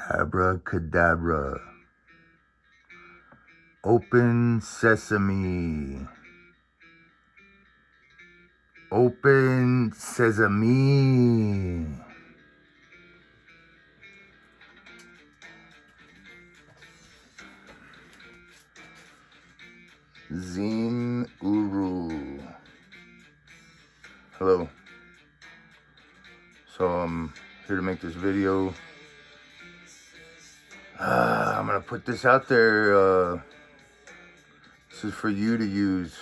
Abracadabra. Open sesame. Open sesame. Zin Uru. Hello. So I'm here to make this video. I'm gonna put this out there. This is for you to use.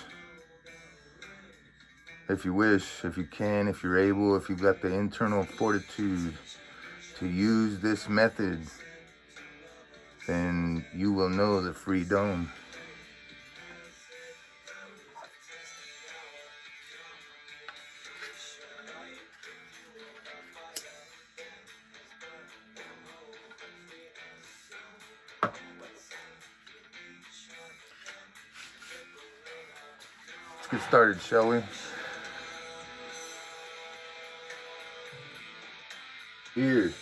If you wish, if you can, if you're able, if you've got the internal fortitude to use this method, then you will know the freedom. Let's get started, shall we? Here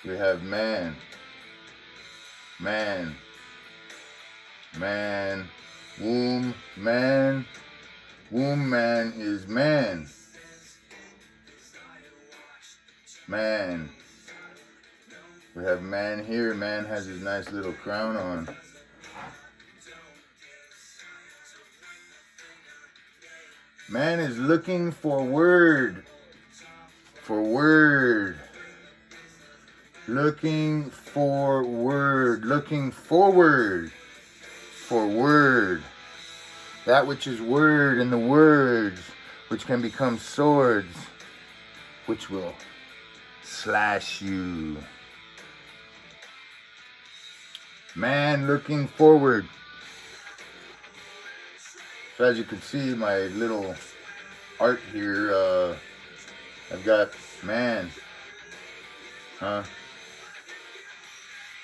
we have man, man, man, womb, man. Womb man is man. Man. We have man here. Man has his nice little crown on. Man is looking for word. For word. Looking for word. Looking forward for word. That which is word, and the words which can become swords, which will slash you. Man looking forward. So as you can see, my little art here, I've got man,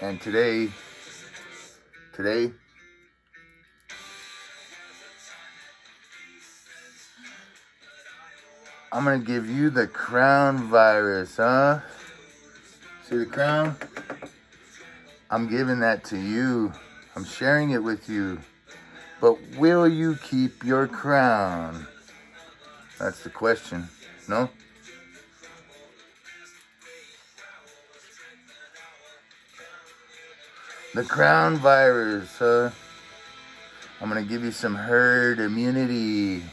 and today, I'm gonna give you the crown virus, See the crown? I'm giving that to you. I'm sharing it with you. But will you keep your crown? That's the question, no? The crown virus, I'm gonna give you some herd immunity.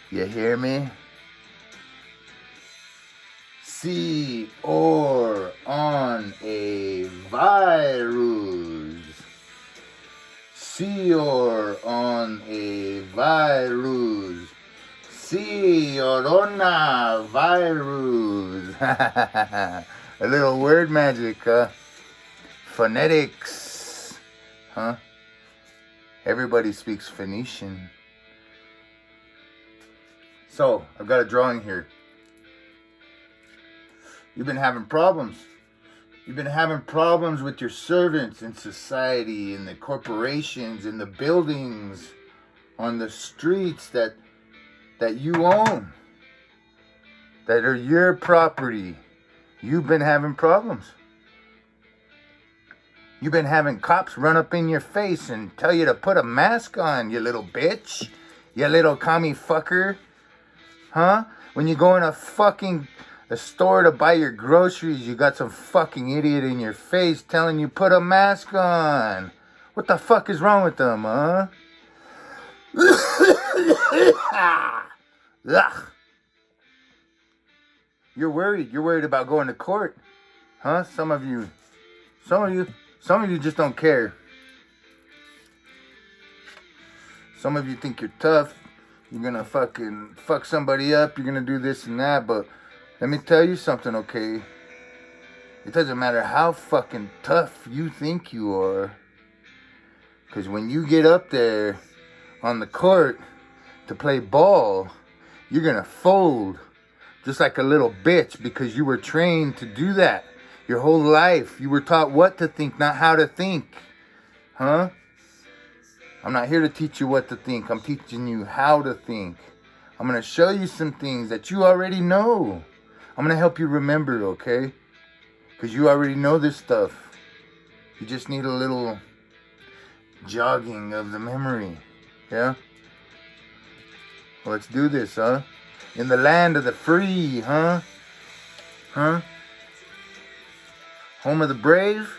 You hear me? See or on a virus. See or on a virus. See or on a virus. A little word magic, phonetics, Everybody speaks Phoenician. So, I've got a drawing here. You've been having problems. You've been having problems with your servants in society, in the corporations, in the buildings, on the streets that you own, that are your property. You've been having problems. You've been having cops run up in your face and tell you to put a mask on, you little bitch. You little commie fucker. When you go in a store to buy your groceries, you got some fucking idiot in your face telling you put a mask on. What the fuck is wrong with them, Ugh. You're worried. You're worried about going to court. Some of you just don't care. Some of you think you're tough. You're gonna fucking fuck somebody up. You're gonna do this and that. But let me tell you something, okay? It doesn't matter how fucking tough you think you are. Because when you get up there on the court to play ball, you're gonna fold just like a little bitch, because you were trained to do that your whole life. You were taught what to think, not how to think. I'm not here to teach you what to think. I'm teaching you how to think. I'm going to show you some things that you already know. I'm going to help you remember, okay? Because you already know this stuff. You just need a little jogging of the memory. Yeah? Well, let's do this, huh? In the land of the free, huh? Huh? Home of the brave?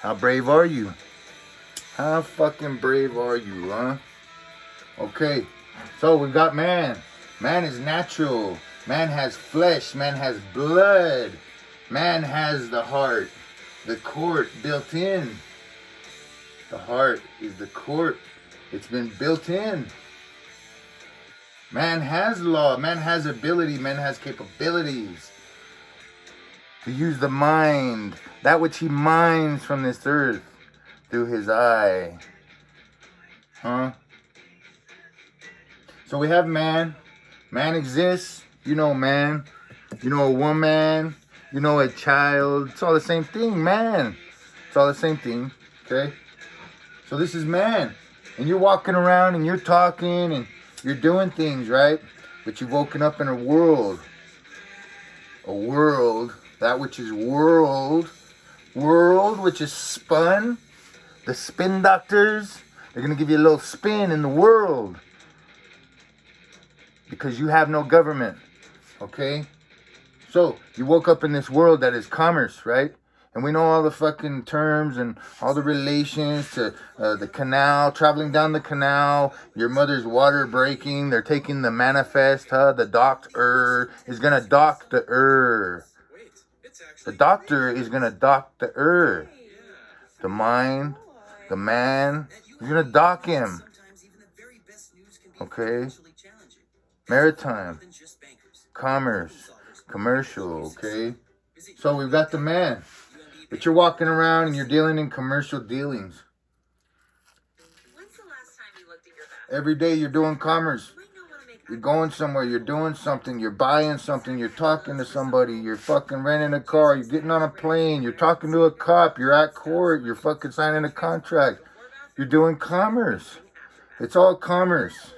How brave are you? How fucking brave are you, huh? Okay, so we got man. Man is natural. Man has flesh. Man has blood. Man has the heart. The court built in. The heart is the court. It's been built in. Man has law. Man has ability. Man has capabilities to use the mind, that which he minds from this earth through his eye. Huh? So we have man. Man exists. You know man. You know a woman. You know a child. It's all the same thing, man. It's all the same thing. Okay? So this is man. And you're walking around and you're talking and you're doing things, right? But you've woken up in a world. A world. That which is world, which is spun. The spin doctors, they're going to give you a little spin in the world. Because you have no government. Okay? So, you woke up in this world that is commerce, right? And we know all the fucking terms and all the relations to the canal, traveling down the canal, your mother's water breaking, they're taking the manifest, the doctor is going to dock the The doctor is going to dock the the mind, the man, he's going to dock him. Okay? Maritime, commerce, commercial, okay? So we've got the man. But you're walking around and you're dealing in commercial dealings. When's the last time you looked at your bathroom? Every day you're doing commerce. You're going somewhere, you're doing something, you're buying something, you're talking to somebody, you're fucking renting a car, you're getting on a plane, you're talking to a cop, you're at court, you're fucking signing a contract. You're doing commerce. It's all commerce.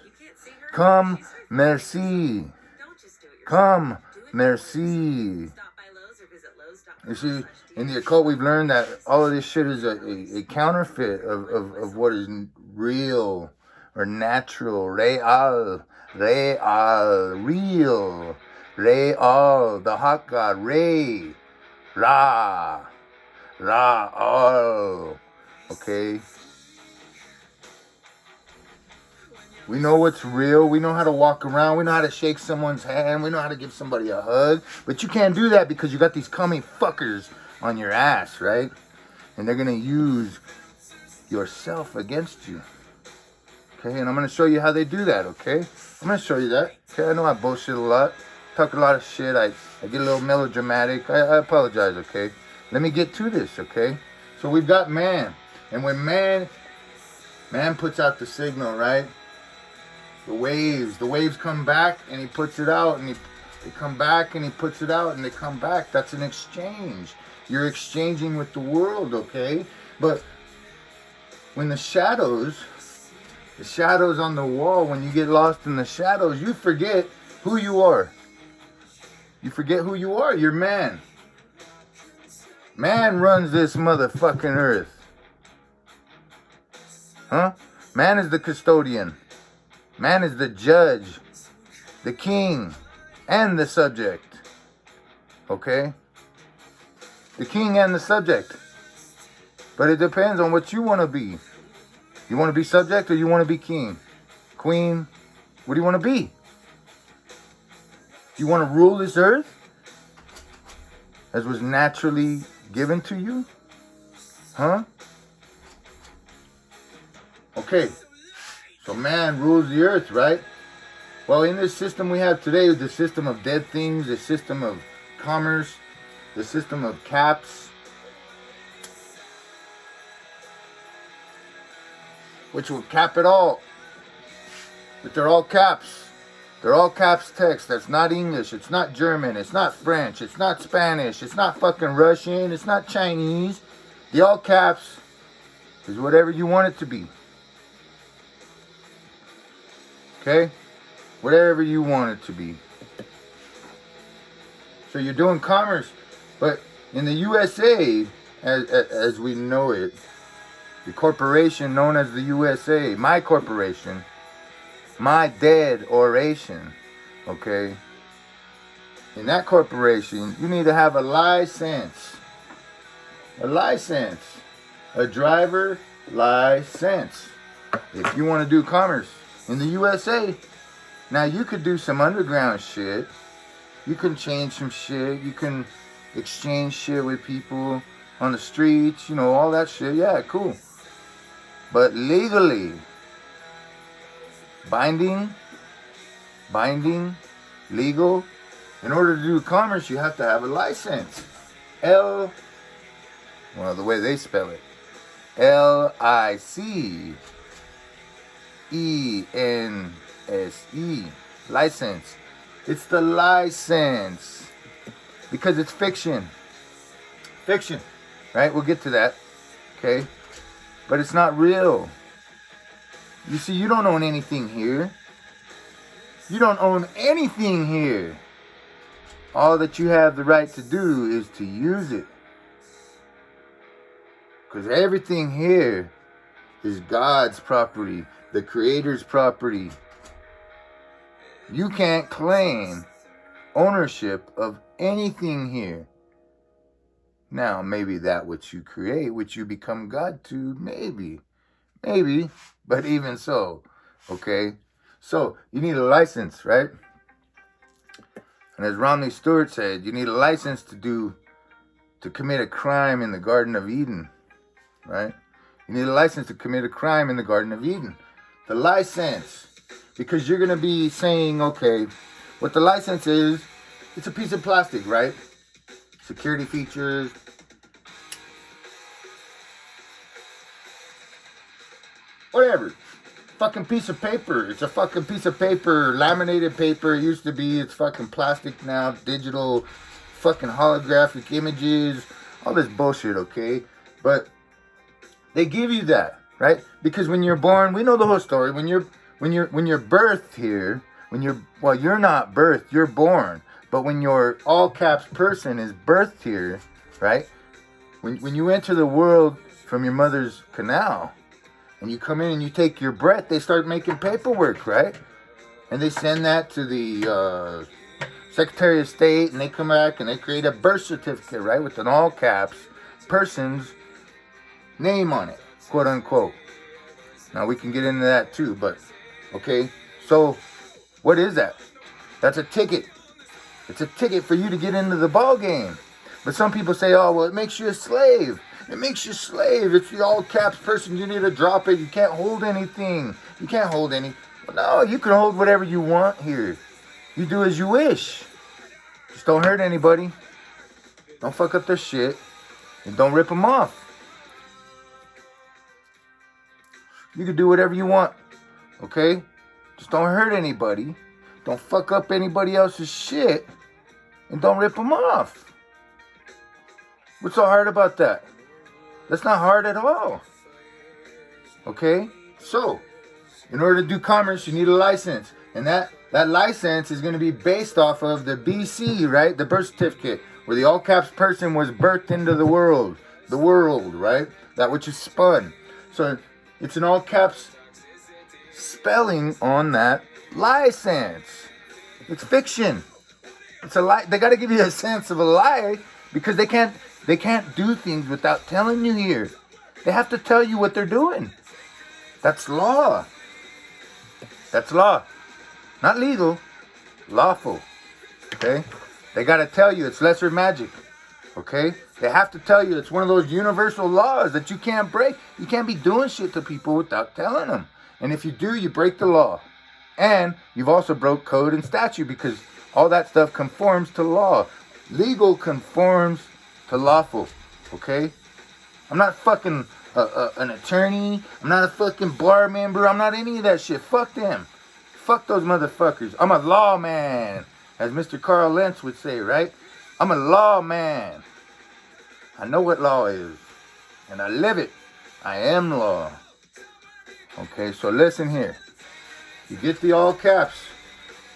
Come, merci. Come, merci. You see, in the occult we've learned that all of this shit is a counterfeit of what is real or natural, real. Real, the hot god, Ra, okay? We know what's real, we know how to walk around, we know how to shake someone's hand, we know how to give somebody a hug, but you can't do that because you got these coming fuckers on your ass, right? And they're gonna use yourself against you. Okay, and I'm going to show you how they do that, okay? I'm going to show you that. Okay, I know I bullshit a lot. Talk a lot of shit. I get a little melodramatic. I apologize, okay? Let me get to this, okay? So we've got man. And when man puts out the signal, right? The waves come back and he puts it out. And they come back and he puts it out and they come back. That's an exchange. You're exchanging with the world, okay? But when the shadows on the wall, when you get lost in the shadows, you forget who you are. You forget who you are. You're man. Man runs this motherfucking earth. Huh? Man is the custodian. Man is the judge, the king, and the subject. Okay? The king and the subject. But it depends on what you want to be. You want to be subject or you want to be king? Queen? What do you want to be? You want to rule this earth as was naturally given to you? Huh? Okay. So man rules the earth, right? Well, in this system we have today, the system of dead things, the system of commerce, the system of caps, which will cap it all. But they're all caps. They're all caps text. That's not English. It's not German. It's not French. It's not Spanish. It's not fucking Russian. It's not Chinese. The all caps is whatever you want it to be. Okay? Whatever you want it to be. So you're doing commerce. But in the USA, as we know it, the corporation known as the USA, my corporation, my dead oration, okay? In that corporation, you need to have a license. A license. A driver license. If you want to do commerce in the USA, now you could do some underground shit. You can change some shit. You can exchange shit with people on the streets, you know, all that shit. Yeah, cool. But legally, binding, legal, in order to do commerce, you have to have a license. Well, the way they spell it, LICENSE, license. It's the license because it's fiction, right? We'll get to that, okay? But it's not real. You see, you don't own anything here. You don't own anything here. All that you have the right to do is to use it. Because everything here is God's property, the Creator's property. You can't claim ownership of anything here. Now, maybe that which you create, which you become God to, maybe, but even so, okay? So, you need a license, right? And as Romney Stewart said, you need a license to commit a crime in the Garden of Eden, right? You need a license to commit a crime in the Garden of Eden. The license, because you're going to be saying, okay, what the license is, it's a piece of plastic, right? Security features. Whatever. Fucking piece of paper. It's a fucking piece of paper. Laminated paper. It used to be. It's fucking plastic now. Digital. Fucking holographic images. All this bullshit, okay? But they give you that, right? Because when you're born, we know the whole story. When you're birthed here, you're not birthed, you're born. But when your all caps person is birthed here, right? When you enter the world from your mother's canal and you come in and you take your breath, they start making paperwork, right? And they send that to the Secretary of State, and they come back and they create a birth certificate, right? With an all caps person's name on it, quote unquote. Now we can get into that too, but okay. So what is that? That's a ticket. It's a ticket for you to get into the ball game. But some people say, oh, well, it makes you a slave. It makes you a slave. It's the all caps person. You need to drop it. You can't hold anything. You can't hold any. Well, no, you can hold whatever you want here. You do as you wish. Just don't hurt anybody. Don't fuck up their shit. And don't rip them off. You can do whatever you want. Okay? Just don't hurt anybody. Don't fuck up anybody else's shit. And don't rip them off. What's so hard about that? That's not hard at all. Okay? So, in order to do commerce, you need a license. And that license is going to be based off of the BC, right? The birth certificate. Where the all caps person was birthed into the world. The world, right? That which is spun. So, it's an all caps spelling on that license. It's fiction. It's a lie. They got to give you a sense of a lie because they can't do things without telling you here. They have to tell you what they're doing. That's law. That's law. Not legal. Lawful. Okay? They got to tell you it's lesser magic. Okay? They have to tell you it's one of those universal laws that you can't break. You can't be doing shit to people without telling them. And if you do, you break the law. And you've also broke code and statute because all that stuff conforms to law. Legal conforms to lawful. Okay? I'm not fucking an attorney. I'm not a fucking bar member. I'm not any of that shit. Fuck them. Fuck those motherfuckers. I'm a lawman. As Mr. Carl Lentz would say, right? I'm a lawman. I know what law is. And I live it. I am law. Okay, so listen here. You get the all caps.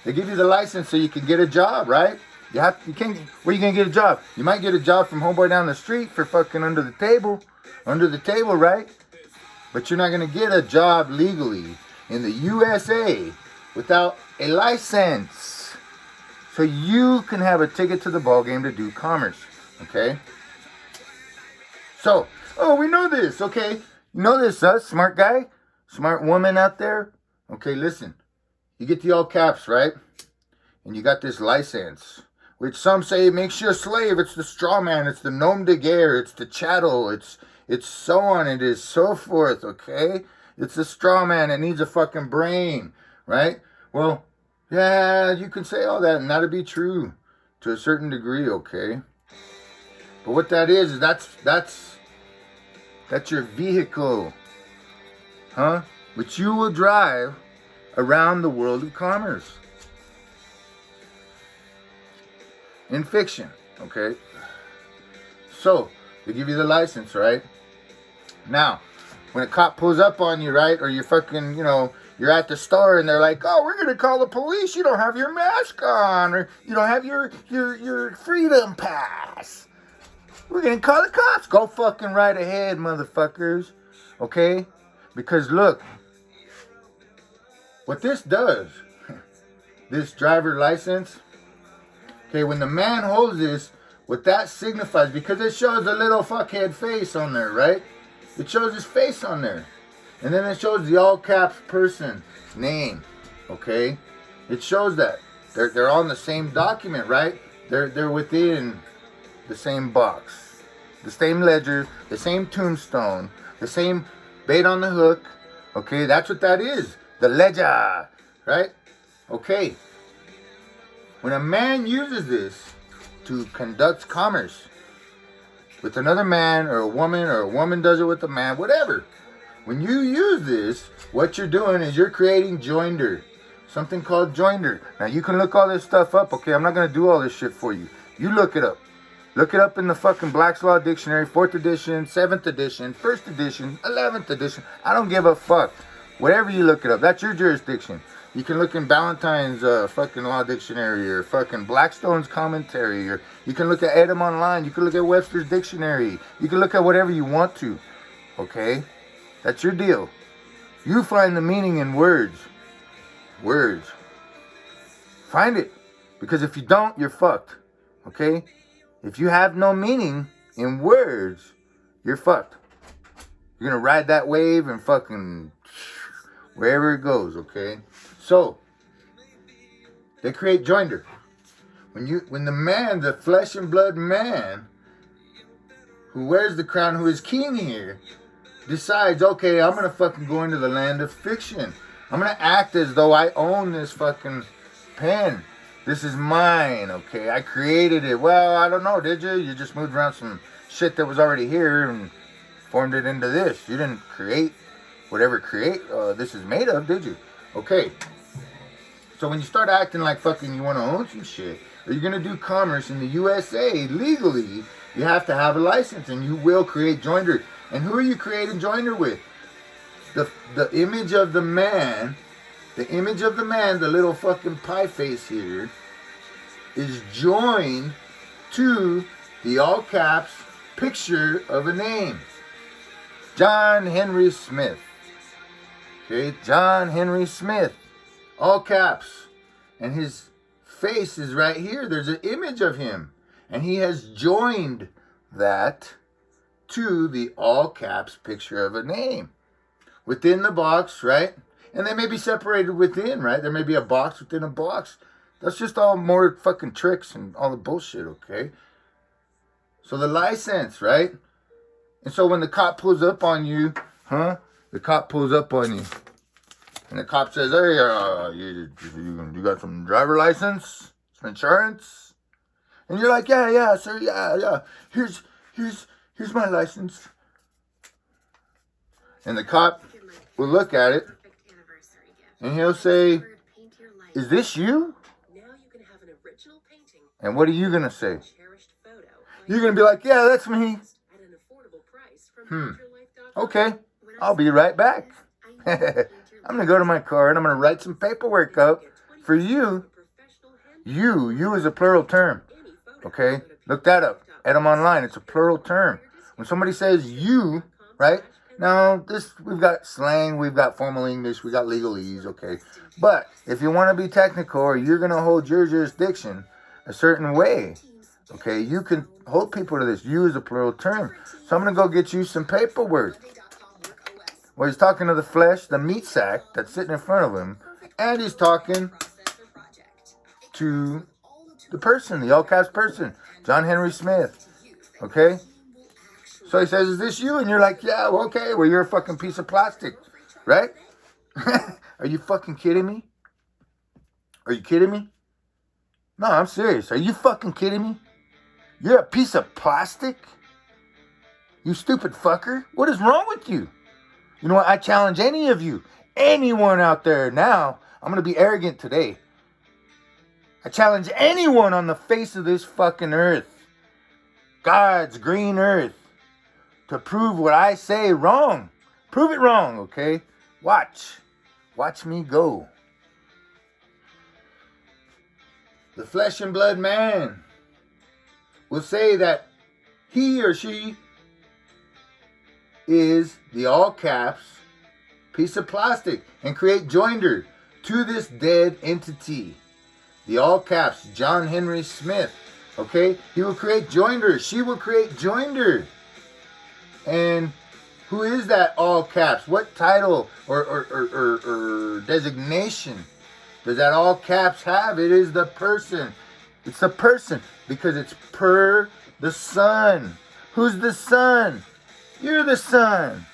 They give you the license so you can get a job, right? You can't, where you gonna get a job? You might get a job from homeboy down the street for fucking under the table, right? But you're not gonna get a job legally in the USA without a license. So you can have a ticket to the ball game to do commerce, okay? So, we know this, okay? You know this, smart guy, smart woman out there? Okay, listen. You get the all caps, right? And you got this license, which some say makes you a slave. It's the straw man, it's the nom de guerre, it's the chattel, it's so on, it is so forth, okay? It's the straw man that needs a fucking brain, right? Well, yeah, you can say all that and that'll be true to a certain degree, okay? But what that is that's your vehicle, huh? Which you will drive around the world of commerce. In fiction, okay? So, they give you the license, right? Now, when a cop pulls up on you, right? Or you're fucking, you're at the store and they're like, oh, we're going to call the police. You don't have your mask on. Or you don't have your freedom pass. We're going to call the cops. Go fucking right ahead, motherfuckers. Okay? Because look, what this does, this driver license, okay, when the man holds this, what that signifies, because it shows a little fuckhead face on there, right? It shows his face on there. And then it shows the all caps person name, okay? It shows that. They're on the same document, right? They're within the same box. The same ledger, the same tombstone, the same bait on the hook, okay? That's what that is. The ledger, right? Okay. When a man uses this to conduct commerce with another man or a woman does it with a man, whatever. When you use this, what you're doing is you're creating joinder. Something called joinder. Now you can look all this stuff up, okay? I'm not going to do all this shit for you. You look it up. Look it up in the fucking Black's Law Dictionary, 4th edition, 7th edition, 1st edition, 11th edition. I don't give a fuck. Whatever you look it up, that's your jurisdiction. You can look in Ballantyne's fucking law dictionary or fucking Blackstone's commentary, or you can look at Edom online. You can look at Webster's dictionary. You can look at whatever you want to, okay? That's your deal. You find the meaning in words. Words. Find it. Because if you don't, you're fucked, okay? If you have no meaning in words, you're fucked. You're gonna ride that wave and fucking wherever it goes, okay? So, they create joinder. When the man, the flesh and blood man, who wears the crown, who is king here, decides, okay, I'm gonna fucking go into the land of fiction. I'm gonna act as though I own this fucking pen. This is mine, okay? I created it. Well, I don't know, did you? You just moved around some shit that was already here and formed it into this. You didn't create whatever this is made of, did you? Okay. So when you start acting like fucking you want to own some shit, or you're going to do commerce in the USA legally, you have to have a license and you will create joinder. And who are you creating joinder with? The image of the man, the little fucking pie face here, is joined to the all caps picture of a name. John Henry Smith. Okay, John Henry Smith. All caps. And his face is right here. There's an image of him. And he has joined that to the all caps picture of a name. Within the box, right? And they may be separated within, right? There may be a box within a box. That's just all more fucking tricks and all the bullshit, okay? So the license, right? And so when the cop pulls up on you, the cop pulls up on you. And the cop says, hey, you got some driver license? Some insurance? And you're like, yeah, sir, yeah. Here's my license. And the cop will look at it. And he'll say, is this you? And what are you going to say? You're going to be like, yeah, that's me. Okay, I'll be right back. I'm going to go to my car and I'm going to write some paperwork up for you. You is a plural term. Okay? Look that up. Edom online. It's a plural term. When somebody says you, right? Now, we've got slang, we've got formal English, we got legalese, okay? But if you want to be technical or you're going to hold your jurisdiction a certain way, okay, you can hold people to this. You is a plural term. So I'm going to go get you some paperwork. Well, he's talking to the flesh, the meat sack that's sitting in front of him, and he's talking to the person, the all caps person, John Henry Smith, okay? So he says, is this you? And you're like, yeah, well, okay, well, you're a fucking piece of plastic, right? Are you fucking kidding me? Are you kidding me? No, I'm serious. Are you fucking kidding me? You're a piece of plastic? You stupid fucker. What is wrong with you? You know what? I challenge any of you, anyone out there now. I'm going to be arrogant today. I challenge anyone on the face of this fucking earth, God's green earth, to prove what I say wrong. Prove it wrong, okay? Watch. Watch me go. The flesh and blood man will say that he or she is the all caps piece of plastic and create joinder to this dead entity. The all caps John Henry Smith. Okay? He will create joinder. She will create joinder. And who is that all caps? What title or designation does that all caps have? It is the person. It's the person because it's per the Son. Who's the Son? You're the Son.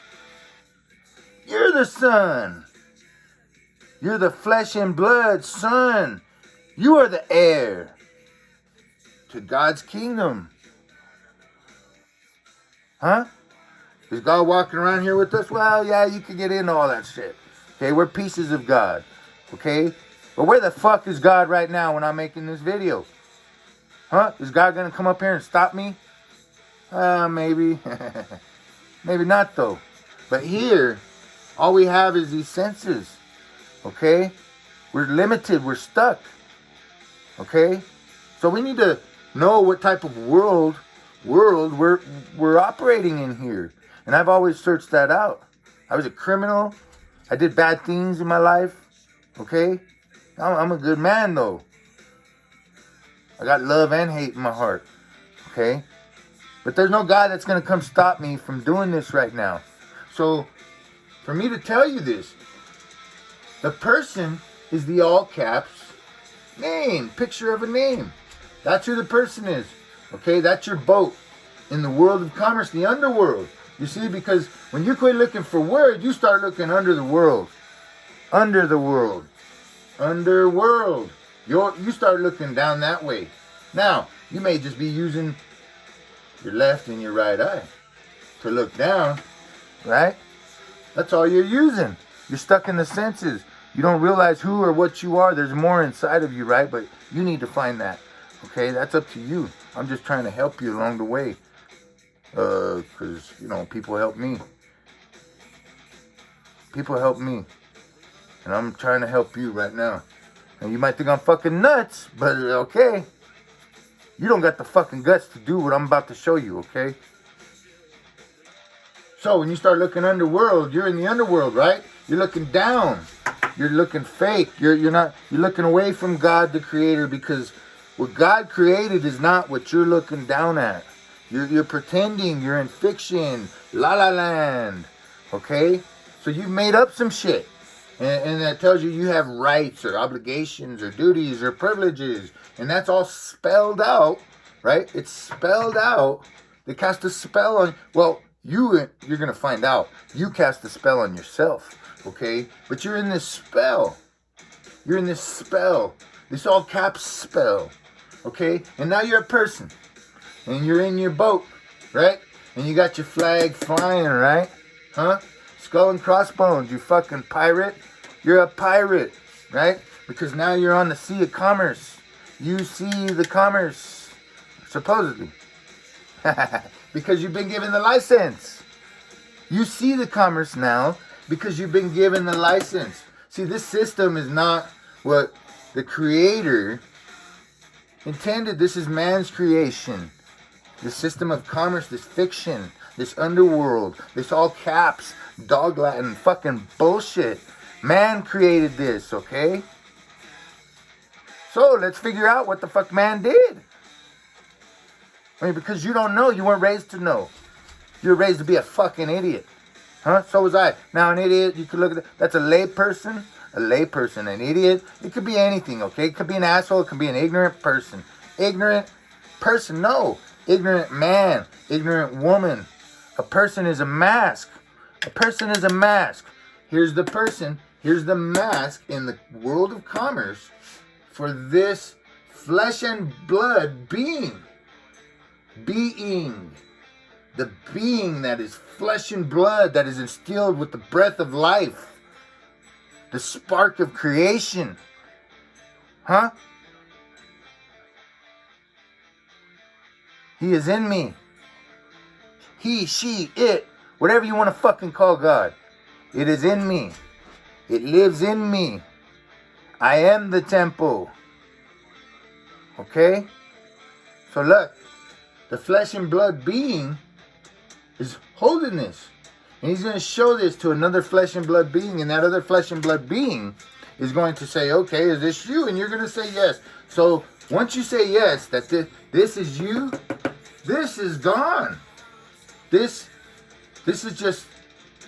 You're the Son. You're the flesh and blood Son. You are the heir to God's kingdom. Huh? Is God walking around here with us? Well, yeah, you could get into all that shit. Okay, we're pieces of God. Okay? But where the fuck is God right now when I'm making this video? Huh? Is God going to come up here and stop me? Maybe. Maybe not, though. But here, all we have is these senses. Okay? We're limited. We're stuck. Okay? So we need to know what type of world we're operating in here. And I've always searched that out. I was a criminal. I did bad things in my life. Okay? I'm a good man, though. I got love and hate in my heart. Okay? But there's no God that's going to come stop me from doing this right now. So, for me to tell you this, the person is the all caps name, picture of a name. That's who the person is. Okay? That's your boat in the world of commerce, the underworld. You see, because when you quit looking for word, you start looking under the world. Under the world. Underworld. You start looking down that way. Now, you may just be using your left and your right eye to look down, right? That's all you're using. You're stuck in the senses. You don't realize who or what you are. There's more inside of you, right? But you need to find that. Okay, that's up to you. I'm just trying to help you along the way. Because, people help me. People help me. And I'm trying to help you right now. And you might think I'm fucking nuts, but okay. You don't got the fucking guts to do what I'm about to show you, okay? So when you start looking underworld, you're in the underworld, right? You're looking down. You're looking fake. You're looking away from God the Creator, because what God created is not what you're looking down at. You're pretending. You're in fiction. La La Land. Okay? So you've made up some shit. And that tells you have rights or obligations or duties or privileges. And that's all spelled out, right? It's spelled out. They cast a spell on... Well, you're going to find out. You cast a spell on yourself, okay? But you're in this spell. You're in this spell. This all caps spell, okay? And now you're a person. And you're in your boat, right? And you got your flag flying, right? Huh? Skull and crossbones, you fucking pirate. You're a pirate, right? Because now you're on the sea of commerce. You see the commerce, supposedly. Because you've been given the license. You see the commerce now because you've been given the license. See, this system is not what the Creator intended. This is man's creation. This system of commerce, this fiction, this underworld, this all caps, dog Latin fucking bullshit. Man created this, okay? So let's figure out what the fuck man did. I mean, because you don't know, you weren't raised to know. You were raised to be a fucking idiot. Huh? So was I. Now an idiot, you could look at that. That's a lay person. A lay person, an idiot. It could be anything, okay? It could be an asshole. It could be an ignorant person. Ignorant person, no. Ignorant man. Ignorant woman. A person is a mask. A person is a mask. Here's the person. Here's the mask in the world of commerce for this flesh and blood being. Being. The being that is flesh and blood, that is instilled with the breath of life. The spark of creation. Huh? He is in me. He, she, it, whatever you want to fucking call God. It is in me. It lives in me. I am the temple. Okay? So look, the flesh and blood being is holding this. And he's going to show this to another flesh and blood being. And that other flesh and blood being is going to say, okay, is this you? And you're going to say yes. So once you say yes, that this is you, this is gone. This is just,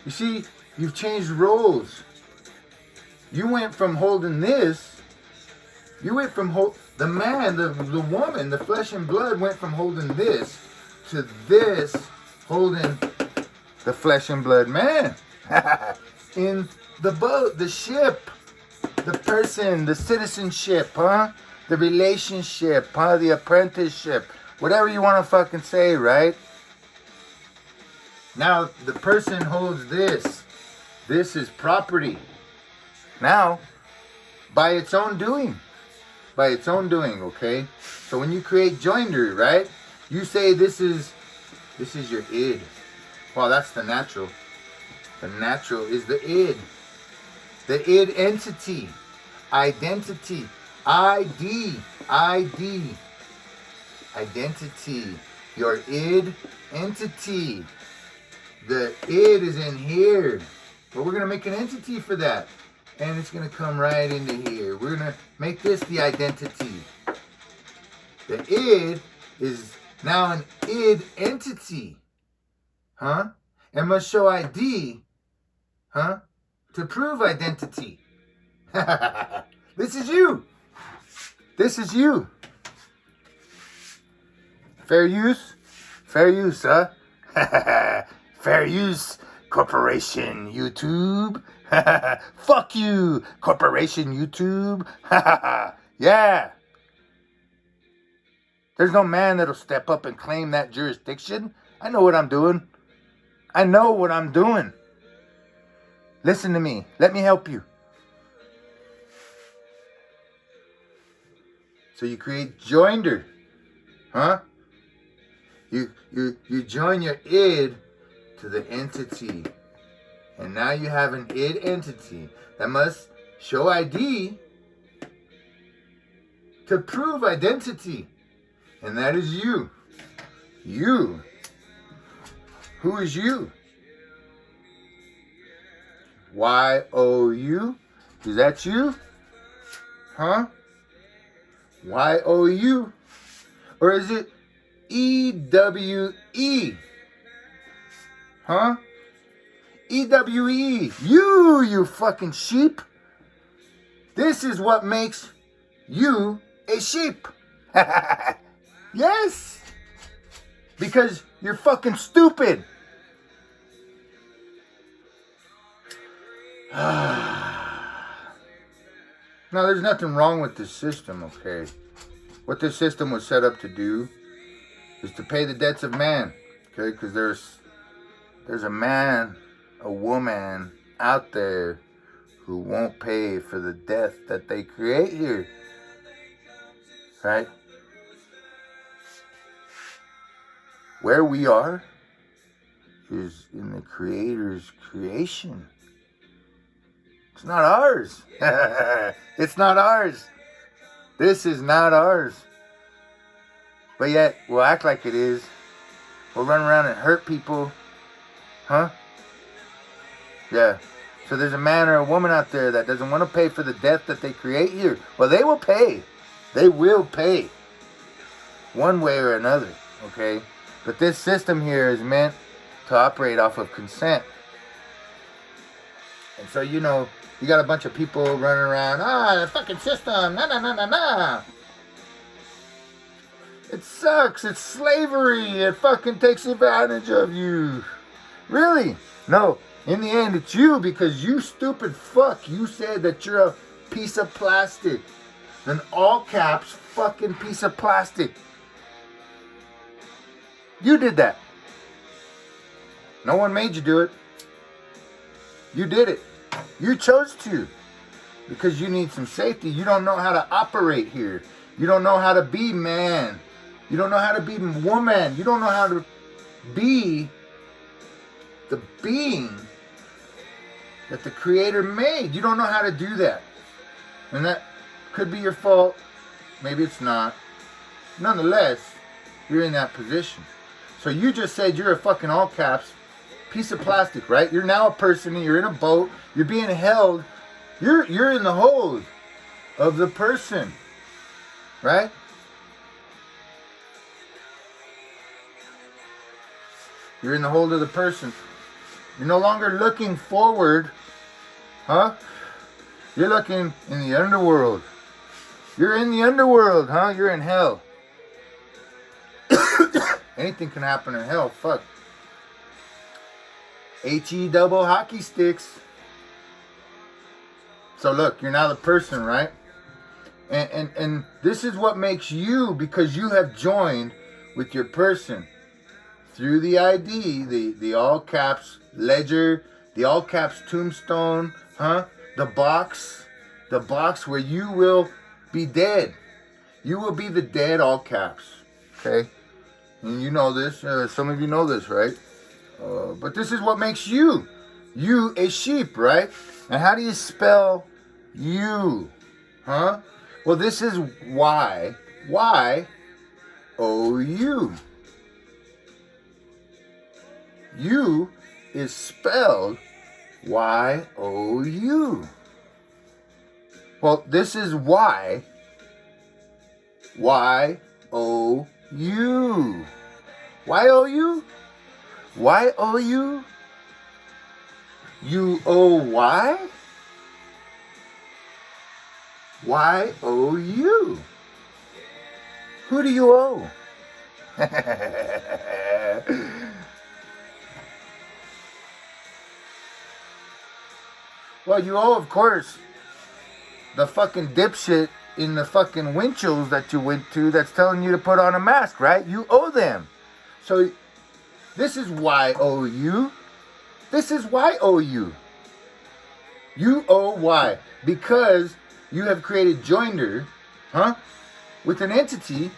you see, you've changed roles. You went from holding this, you went from the man, the woman, the flesh and blood went from holding this to this holding the flesh and blood man. In the boat, the ship, the person, the citizenship, huh? The relationship, huh? The apprenticeship, whatever you want to fucking say, right? Now, the person holds this. This is property. Now, by its own doing. By its own doing, okay? So when you create joinery, right? You say this is your id. Well, that's the natural. The natural is the id. The id entity. Identity. ID. Identity. Your id entity. The id is in here. But we're going to make an entity for that. And it's going to come right into here. We're going to make this the identity. The id is now an id entity. Huh? And must show ID. Huh? To prove identity. This is you. This is you. Fair use? Fair use, huh? Fair use, Corporation YouTube. Fuck you, Corporation YouTube. Yeah. There's no man that'll step up and claim that jurisdiction. I know what I'm doing. I know what I'm doing. Listen to me. Let me help you. So you create joinder. Huh? You join your id to the entity. And now you have an id entity that must show ID to prove identity. And that is you. You. Who is you? Y-O-U? Is that you? Huh? Y-O-U? Or is it E-W-E? Huh? E-W-E. You fucking sheep. This is what makes you a sheep. Yes. Because you're fucking stupid. Now, there's nothing wrong with this system, okay? What this system was set up to do is to pay the debts of man, okay? Because there's a man, a woman out there who won't pay for the death that they create here, right? Where we are is in the Creator's creation. It's not ours. It's not ours. This is not ours. But yet, we'll act like it is. We'll run around and hurt people. Huh? Yeah. So there's a man or a woman out there that doesn't want to pay for the death that they create here. Well, they will pay. They will pay. One way or another. Okay? But this system here is meant to operate off of consent. And so, you know, you got a bunch of people running around, the fucking system, nah. It sucks. It's slavery. It fucking takes advantage of you. Really? No. In the end, it's you because you stupid fuck. You said that you're a piece of plastic. An all caps fucking piece of plastic. You did that. No one made you do it. You did it. You chose to. Because you need some safety. You don't know how to operate here. You don't know how to be man. You don't know how to be woman. You don't know how to be the being that the Creator made. You don't know how to do that. And that could be your fault. Maybe it's not. Nonetheless, you're in that position. So you just said you're a fucking all caps piece of plastic, right? You're now a person. You're in a boat. You're being held. You're in the hold of the person, right? You're in the hold of the person. You're no longer looking forward, huh? You're looking in the underworld. You're in the underworld, huh? You're in hell. Anything can happen in hell. Fuck. HE double hockey sticks. So look, you're now the person, right? And this is what makes you, because you have joined with your person through the ID, the all caps ledger, the all caps tombstone, huh? The box where you will be dead. You will be the dead all caps, okay? And you know this. Some of you know this, right? But this is what makes you a sheep, right? And how do you spell you, huh? Well, this is Y-O-U. You is spelled Y-O-U. Well, this is Y. Y-O-U. Y-O-U? Y-O-U? U-O-Y? Y-O-U. Who do you owe? Well, you owe, of course, the fucking dipshit in the fucking windshields that you went to that's telling you to put on a mask, right? You owe them. So this is Y-O-U. This is Y-O-U. You owe Y. Because you have created joinder, huh? With an entity.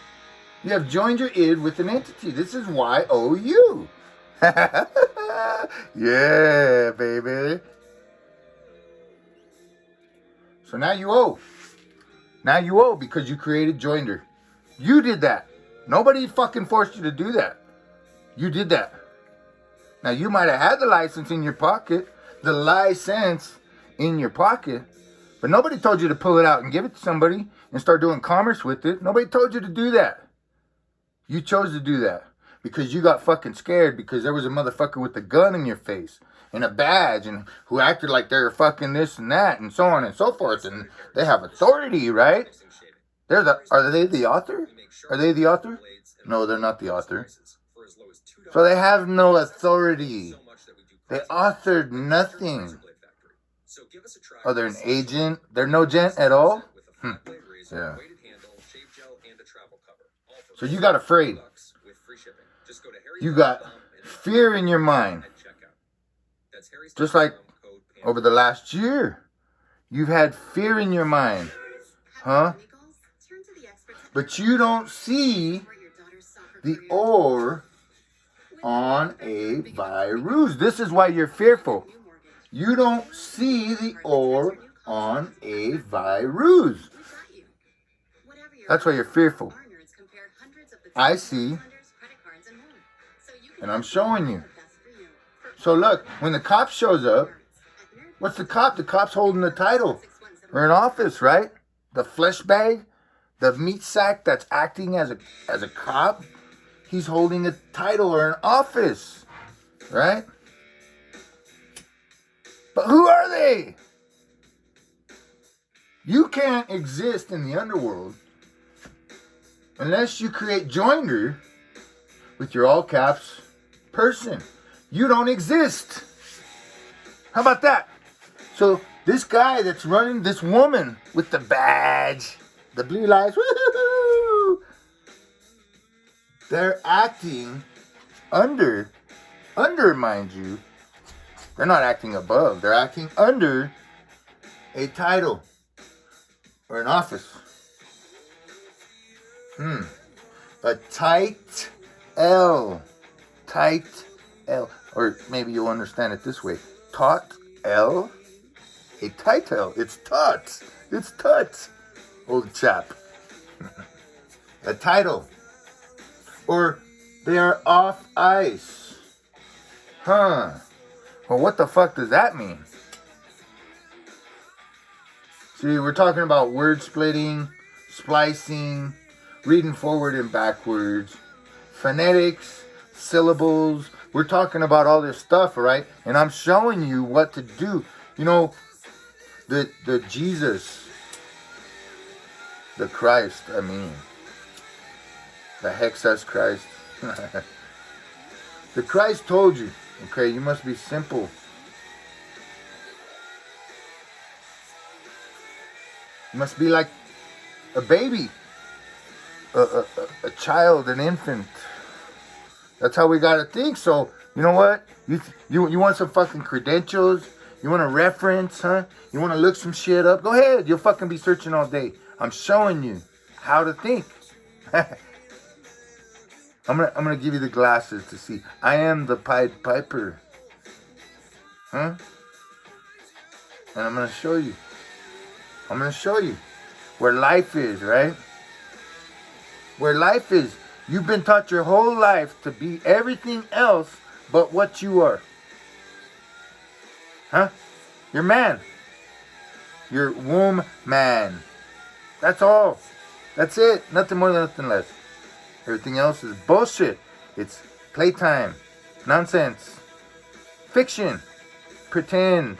You have joined your id with an entity. This is Y-O-U. Yeah, baby. So now you owe. Now you owe because you created joinder. You did that. Nobody fucking forced you to do that. You did that. Now you might have had the license in your pocket. The license in your pocket. But nobody told you to pull it out and give it to somebody and start doing commerce with it. Nobody told you to do that. You chose to do that. Because you got fucking scared because there was a motherfucker with a gun in your face. And a badge, and who acted like they're fucking this and that, and so on and so forth, and they have authority, right? Are they the author? Are they the author? No, they're not the author. So they have no authority. They authored nothing. Oh, they're an agent? They're no gent at all? Yeah. So you got afraid. You got fear in your mind. Just like over the last year, you've had fear in your mind, huh? But you don't see the or on a virus. This is why you're fearful. You don't see the or on a virus. That's why you're fearful. I see, and I'm showing you. So look, when the cop shows up, what's the cop? The cop's holding the title or an office, right? The flesh bag, the meat sack that's acting as a cop, he's holding a title or an office, right? But who are they? You can't exist in the underworld unless you create joinder with your all caps person. You don't exist. How about that? So this guy that's running, this woman with the badge, the blue lights, woo-hoo-hoo, they're acting under, mind you. They're not acting above. They're acting under a title or an office. A tight L. Tight L. Or maybe you'll understand it this way. Taut L. A tight L. It's taut. It's tut. Old chap. A title. Or they are off ice. Huh. Well, what the fuck does that mean? See, we're talking about word splitting, splicing, reading forward and backwards, phonetics, syllables. We're talking about all this stuff, right? And I'm showing you what to do. You know, the Jesus, the Christ, the Hexus Christ. The Christ told you, okay, you must be simple. You must be like a baby, a child, an infant. That's how we gotta think. So, you know what? You want some fucking credentials? You want a reference, huh? You want to look some shit up? Go ahead. You'll fucking be searching all day. I'm showing you how to think. I'm gonna give you the glasses to see. I am the Pied Piper. Huh? And I'm gonna show you. I'm gonna show you where life is, right? Where life is. You've been taught your whole life to be everything else but what you are. Huh? You're man. You're womb man. That's all. That's it. Nothing more, nothing less. Everything else is bullshit. It's playtime. Nonsense. Fiction. Pretend.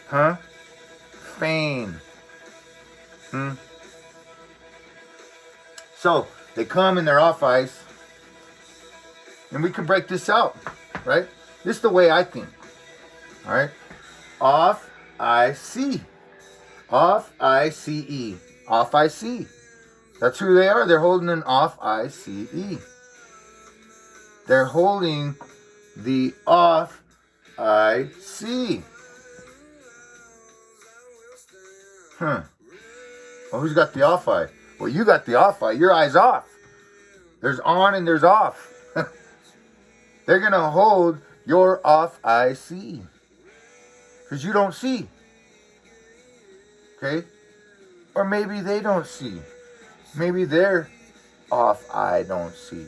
Huh? Feign. So, they come and they're off ice. And we can break this out. Right? This is the way I think. Alright? Off I-C. Off I-C-E. Off I-C. That's who they are. They're holding an off I-C-E. They're holding the off I-C. Huh. Well, who's got the off eye? Well, you got the off eye. Your eye's off. There's on and there's off. They're going to hold your off I-C. Because you don't see. Okay? Or maybe they don't see. Maybe their off eye don't see.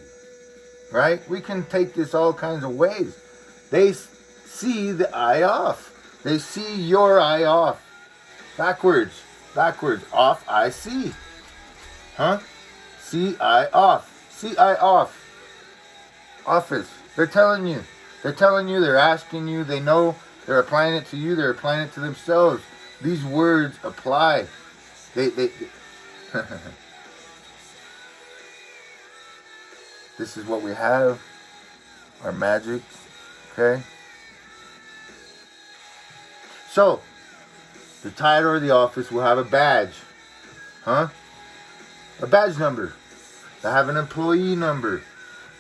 Right? We can take this all kinds of ways. They see the eye off. They see your eye off. Backwards. Backwards. Off I see. Huh? See eye off. See eye off. Office. They're telling you. They're telling you. They're asking you. They know. They're applying it to you. They're applying it to themselves. These words apply. They This is what we have. Our magic. Okay? So, the title or the office will have a badge. Huh? A badge number. They'll have an employee number.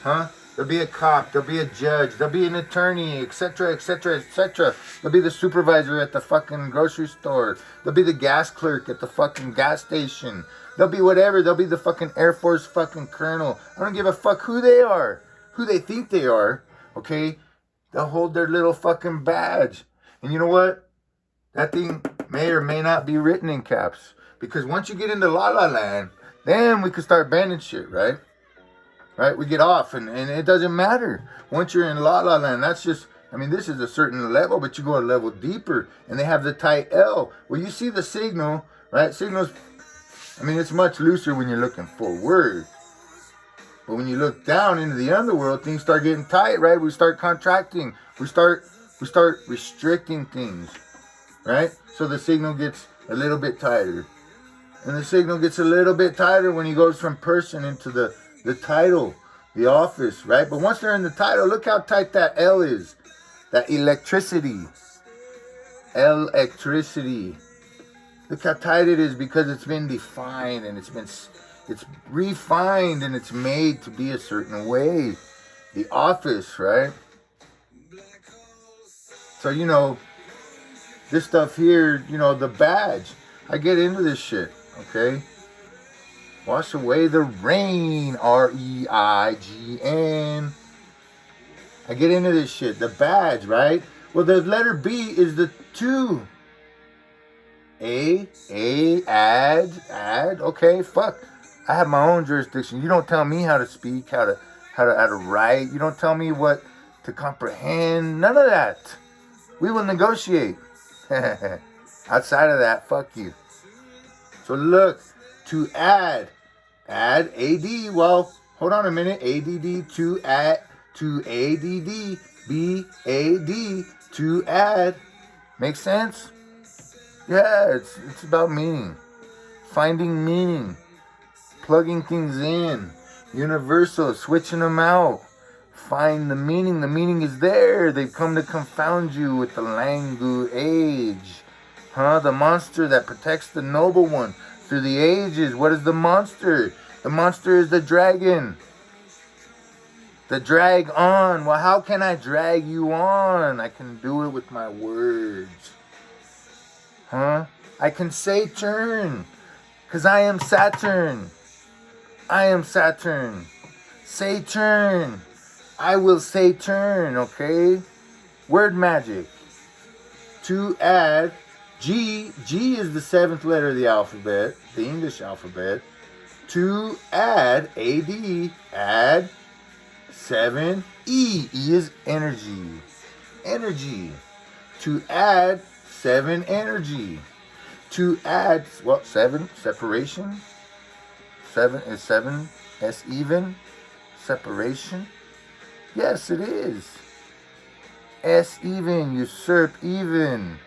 Huh? There'll be a cop. There'll be a judge. There'll be an attorney, etc., etc., etc. There'll be the supervisor at the fucking grocery store. There'll be the gas clerk at the fucking gas station. There'll be whatever. There'll be the fucking Air Force fucking colonel. I don't give a fuck who they are. Who they think they are. Okay? They'll hold their little fucking badge. And you know what? That thing may or may not be written in caps. Because once you get into La La Land, then we can start banning shit, right? right? We get off, and it doesn't matter. Once you're in La La Land, that's just, I mean, this is a certain level, but you go a level deeper, and they have the tight L. Well, you see the signal, right? Signals, I mean, it's much looser when you're looking forward. But when you look down into the underworld, things start getting tight, right? We start contracting. We start restricting things, right? So the signal gets a little bit tighter. And the signal gets a little bit tighter when he goes from person into the title, the office, right? But once they're in the title, look how tight that L is. That electricity. Electricity. Look how tight it is because it's been defined and it's refined and it's made to be a certain way. The office, right? So, you know, this stuff here, you know, the badge. I get into this shit, okay? Wash away the rain, REIGN. I get into this shit, the badge, right? Well, the letter B is the 2. Add, okay, fuck. I have my own jurisdiction. You don't tell me how to speak, how to write. You don't tell me what to comprehend. None of that. We will negotiate. Outside of that, fuck you. So look, to add AD. Well, hold on a minute. ADD to add to ADD BAD to add. Makes sense? Yeah, it's about meaning, finding meaning. Plugging things in, universal, switching them out. Find the meaning. The meaning is there. They've come to confound you with the language. The monster that protects the noble one through the ages. What is the monster? The monster is the dragon. The drag on. Well, how can I drag you on? I can do it with my words. I can say turn. Because I am Saturn. I am Saturn. Say turn. I will say turn, okay? Word magic. To add, G is the 7th letter of the alphabet, the English alphabet. To add, AD, add 7, E. E is energy. Energy. To add 7, energy. To add, 7, separation. 7 is 7, S even, separation. Yes, it is. S even, usurp even,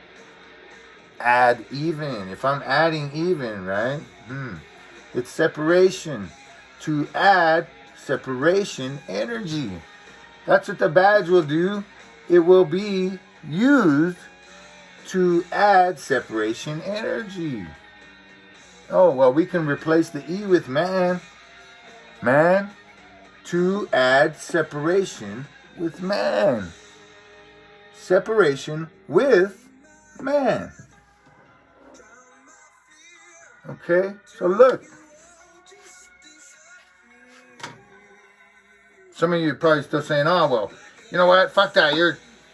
add even. If I'm adding even, right? It's separation. To add separation energy. That's what the badge will do. It will be used to add separation energy. Oh, well, we can replace the E with man. Man. To add separation with man. Separation with man. Okay? So look. Some of you are probably still saying, oh, well, you know what? Fuck that.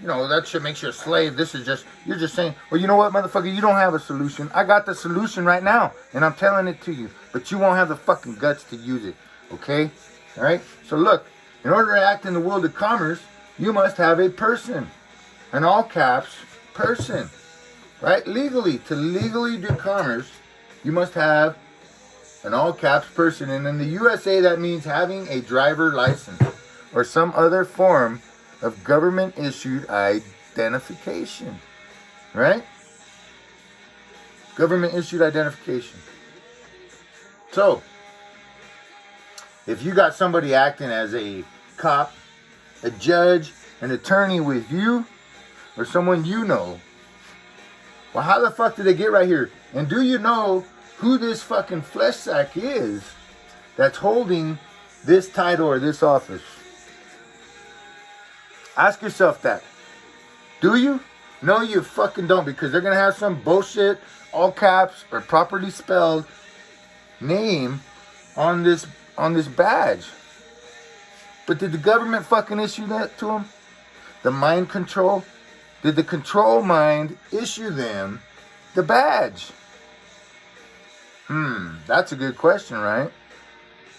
That shit makes you a slave. You're just saying, well, you know what, motherfucker? You don't have a solution. I got the solution right now, and I'm telling it to you. But you won't have the fucking guts to use it, okay? All right? So look, in order to act in the world of commerce, you must have a person. An all caps person, right? To legally do commerce, you must have an all caps person. And in the USA, that means having a driver license or some other form of government-issued identification, right? Government-issued identification. So, if you got somebody acting as a cop, a judge, an attorney with you, or someone you know, well, how the fuck did they get right here? And do you know who this fucking flesh sack is that's holding this title or this office? Ask yourself that. Do you? No, you fucking don't, because they're going to have some bullshit, all caps, or properly spelled name on this badge. But did the government fucking issue that to them? The mind control? Did the control mind issue them the badge? That's a good question, right?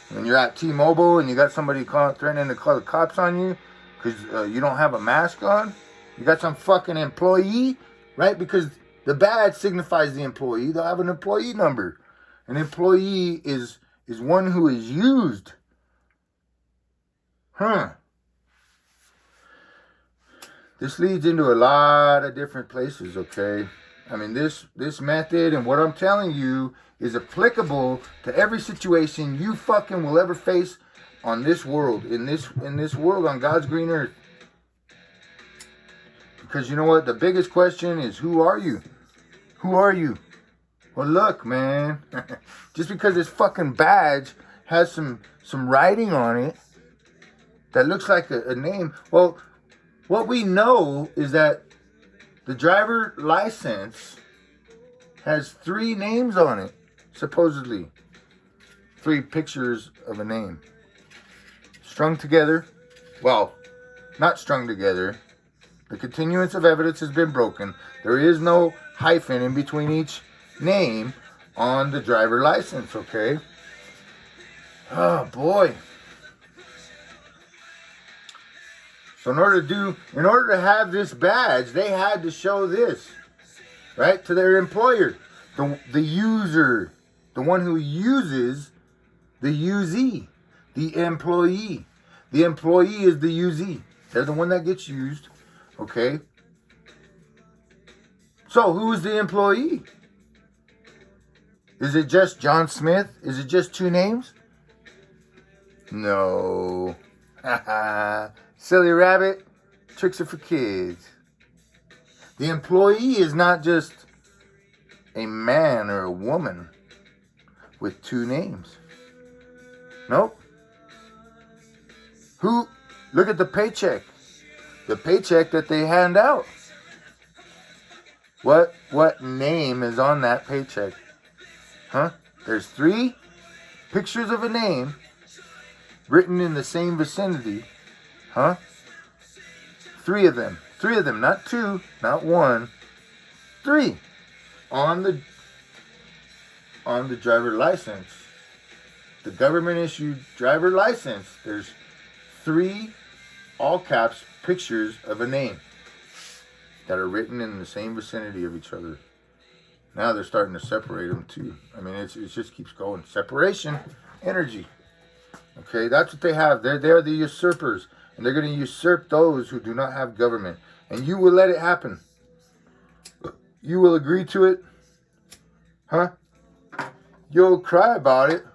When you're at T-Mobile and you got somebody threatening to call the cops on you because you don't have a mask on, you got some fucking employee, right? Because the badge signifies the employee. They'll have an employee number. An employee is one who is used. This leads into a lot of different places, okay? I mean, this method and what I'm telling you is applicable to every situation you fucking will ever face on this world, in this world, on God's green earth. Because you know what? The biggest question is, who are you? Who are you? Well, look, man. Just because this fucking badge has some writing on it that looks like a name. Well, what we know is that the driver license has 3 names on it, supposedly. 3 pictures of a name. Strung together. Well, not strung together. The continuance of evidence has been broken. There is no hyphen in between each name on the driver license, okay? Oh, boy. So in order to have this badge, they had to show this, right, to their employer, the user, the one who uses, the usee, the employee. The employee is the usee. They're the one that gets used, okay? So who is the employee? Is it just John Smith? Is it just 2 names? No. Silly rabbit, tricks are for kids. The employee is not just a man or a woman with 2 names. Nope. Look at the paycheck. The paycheck that they hand out. What name is on that paycheck? Huh? There's 3 pictures of a name written in the same vicinity. Huh? 3 of them. 3 of them. Not 2. Not 1. 3. On the driver license. The government issued driver license. There's 3 all caps pictures of a name that are written in the same vicinity of each other. Now they're starting to separate them too. I mean, it just keeps going. Separation, energy. Okay, that's what they have. They're the usurpers. And they're going to usurp those who do not have government. And you will let it happen. You will agree to it. Huh? You'll cry about it.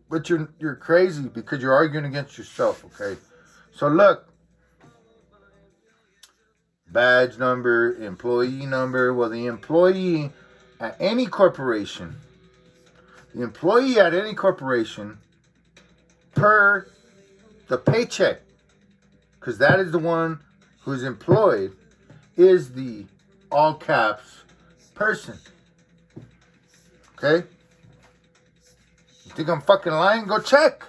But you're crazy because you're arguing against yourself, okay? So look. Badge number, employee number. Well, the employee at any corporation. The employee at any corporation per the paycheck, because that is the one who's employed, is the all caps person. Okay? You think I'm fucking lying? Go check.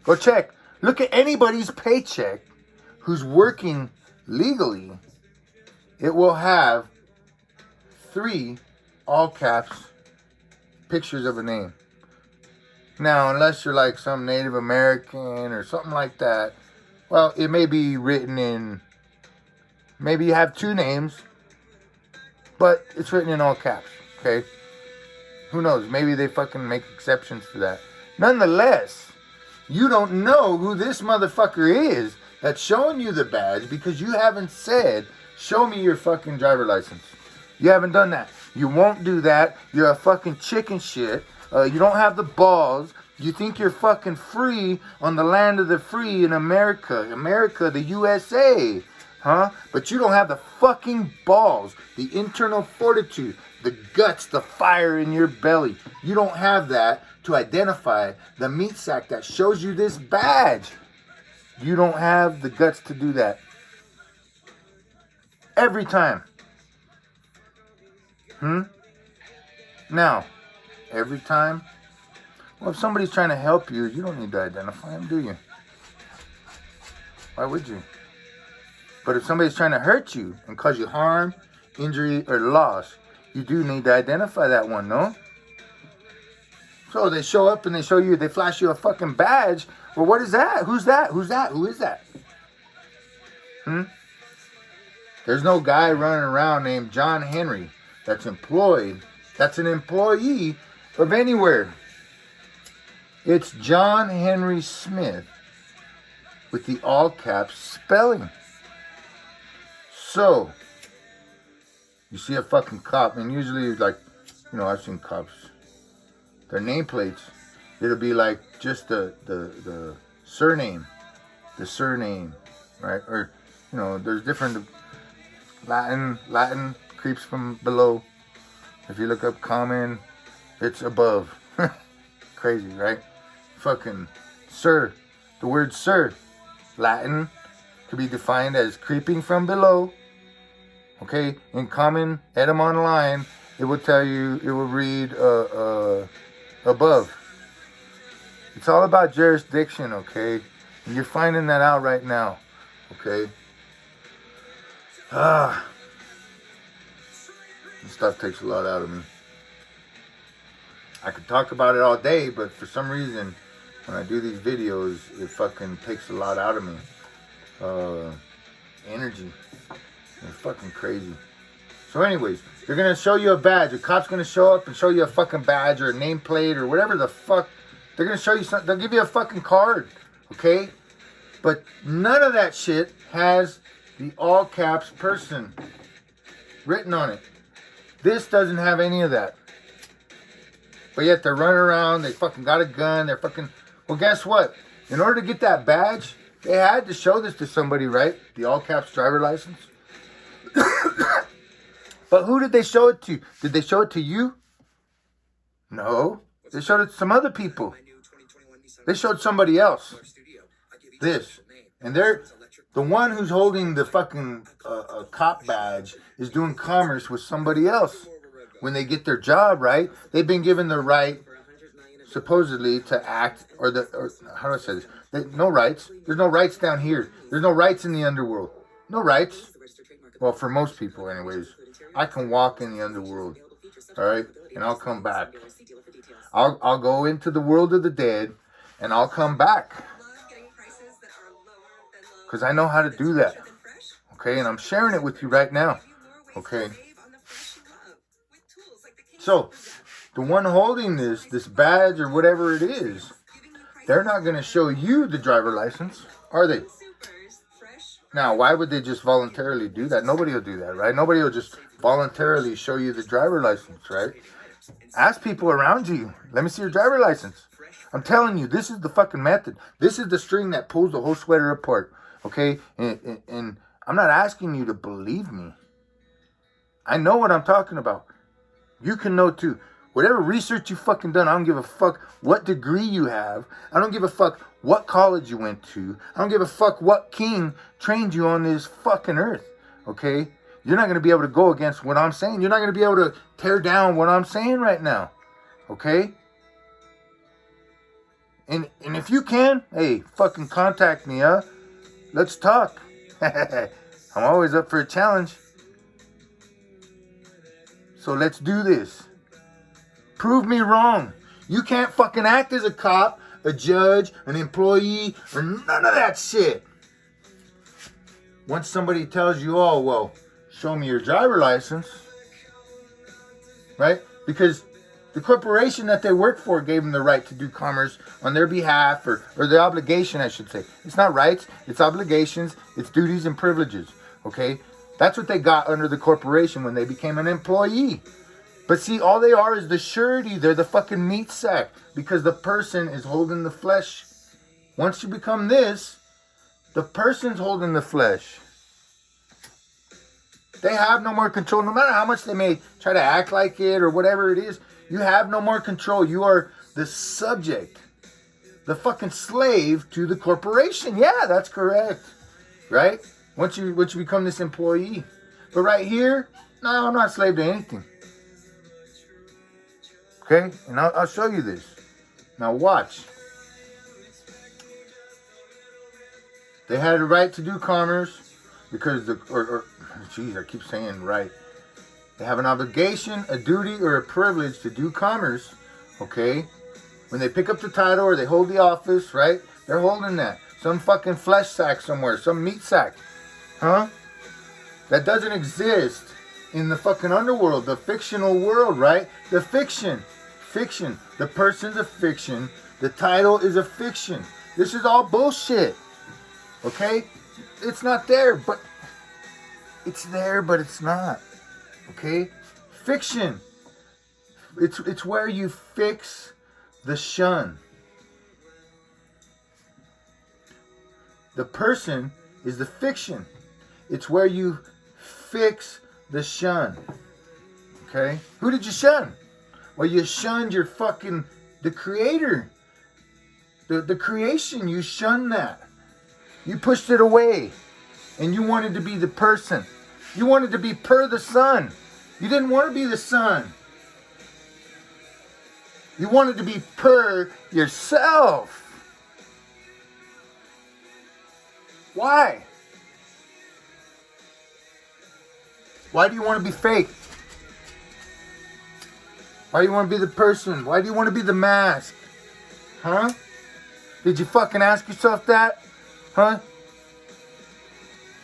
Go check. Look at anybody's paycheck who's working legally. It will have 3 all caps pictures of a name. Now, unless you're like some Native American or something like that, well, it may be written in, maybe you have 2 names, but it's written in all caps, okay? Who knows? Maybe they fucking make exceptions for that. Nonetheless, you don't know who this motherfucker is that's showing you the badge because you haven't said, show me your fucking driver license. You haven't done that. You won't do that. You're a fucking chicken shit. You don't have the balls. You think you're fucking free on the land of the free in America. America, the USA. Huh? But you don't have the fucking balls, the internal fortitude, the guts, the fire in your belly. You don't have that to identify the meat sack that shows you this badge. You don't have the guts to do that. Every time. Now, every time. Well, if somebody's trying to help you, you don't need to identify them, do you? Why would you? But if somebody's trying to hurt you and cause you harm, injury, or loss, you do need to identify that one, no? So they show up and they show you, they flash you a fucking badge. Well, what is that? Who's that? Who's that? Who is that? There's no guy running around named John Henry that's employed, that's an employee of anywhere. It's John Henry Smith with the all caps spelling. So, you see a fucking cop, and usually, like, you know, I've seen cops, their nameplates, it'll be like just the surname, right? Or, you know, there's different Latin creeps from below. If you look up common, it's above. Crazy, right? Fucking sir. The word sir, Latin, could be defined as creeping from below. Okay, in common etymon line, it will tell you, it will read above. It's all about jurisdiction, okay? And you're finding that out right now, okay? This stuff takes a lot out of me. I could talk about it all day, but for some reason, when I do these videos, it fucking takes a lot out of me. Energy. It's fucking crazy. So anyways, they're going to show you a badge. A cop's going to show up and show you a fucking badge or a nameplate or whatever the fuck. They're going to show you something. They'll give you a fucking card. Okay? But none of that shit has the all caps person written on it. This doesn't have any of that. But yet they're running around. They fucking got a gun. They're fucking... Well, guess what? In order to get that badge, they had to show this to somebody, right? The all caps driver license. But who did they show it to? Did they show it to you? No. They showed it to some other people. They showed somebody else this. And they're the one who's holding the fucking cop badge is doing commerce with somebody else. When they get their job, right? They've been given the right, supposedly, to act, or how do I say this? No rights. There's no rights down here. There's no rights in the underworld. No rights. Well, for most people, anyways. I can walk in the underworld, all right, and I'll come back. I'll go into the world of the dead, and I'll come back. Because I know how to do that, okay? And I'm sharing it with you right now, okay? So, the one holding this badge or whatever it is, they're not going to show you the driver license, are they? Now, why would they just voluntarily do that? Nobody will do that, right? Nobody will just voluntarily show you the driver license, right? Ask people around you. Let me see your driver license. I'm telling you, this is the fucking method. This is the string that pulls the whole sweater apart, okay? And I'm not asking you to believe me. I know what I'm talking about. You can know too. Whatever research you fucking done, I don't give a fuck what degree you have. I don't give a fuck what college you went to. I don't give a fuck what king trained you on this fucking earth, okay? You're not going to be able to go against what I'm saying. You're not going to be able to tear down what I'm saying right now, okay? And if you can, hey, fucking contact me, huh? Let's talk. I'm always up for a challenge. So let's do this. Prove me wrong. You can't fucking act as a cop, a judge, an employee, or none of that shit. Once somebody tells you, oh, well, show me your driver license, right? Because the corporation that they work for gave them the right to do commerce on their behalf, or the obligation, I should say. It's not rights, it's obligations, it's duties and privileges, okay? That's what they got under the corporation when they became an employee. But see, all they are is the surety. They're the fucking meat sack because the person is holding the flesh. Once you become this, the person's holding the flesh. They have no more control. No matter how much they may try to act like it or whatever it is, you have no more control. You are the subject, the fucking slave to the corporation. Yeah, that's correct. Right? Once you become this employee. But right here, no, I'm not a slave to anything. Okay? And I'll show you this. Now watch. They had a right to do commerce because geez, I keep saying right. They have an obligation, a duty, or a privilege to do commerce, okay? When they pick up the title or they hold the office, right? They're holding that. Some fucking flesh sack somewhere, some meat sack. Huh? That doesn't exist in the fucking underworld, the fictional world, right? The fiction. Fiction. The person's a fiction. The title is a fiction. This is all bullshit. Okay? It's not there, but it's there, but it's not. Okay? Fiction. It's where you fix the shun. The person is the fiction. It's where you fix the shun. Okay? Who did you shun? Well, you shunned your fucking, the creator. The creation, you shunned that. You pushed it away. And you wanted to be the person. You wanted to be per the sun. You didn't want to be the sun. You wanted to be per yourself. Why? Why do you want to be fake? Why do you want to be the person? Why do you want to be the mask? Huh? Did you fucking ask yourself that? Huh?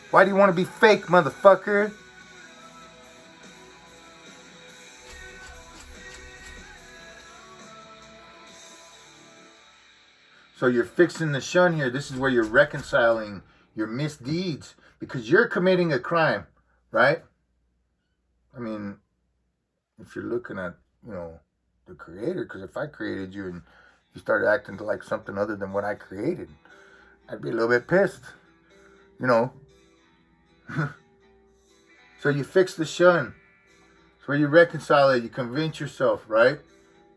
Why do you want to be fake, motherfucker? So you're fixing the shun here. This is where you're reconciling your misdeeds because you're committing a crime, right? I mean, if you're looking at, the creator, because if I created you and you started acting like something other than what I created, I'd be a little bit pissed, So you fix the shun. It's where you reconcile it. You convince yourself, right?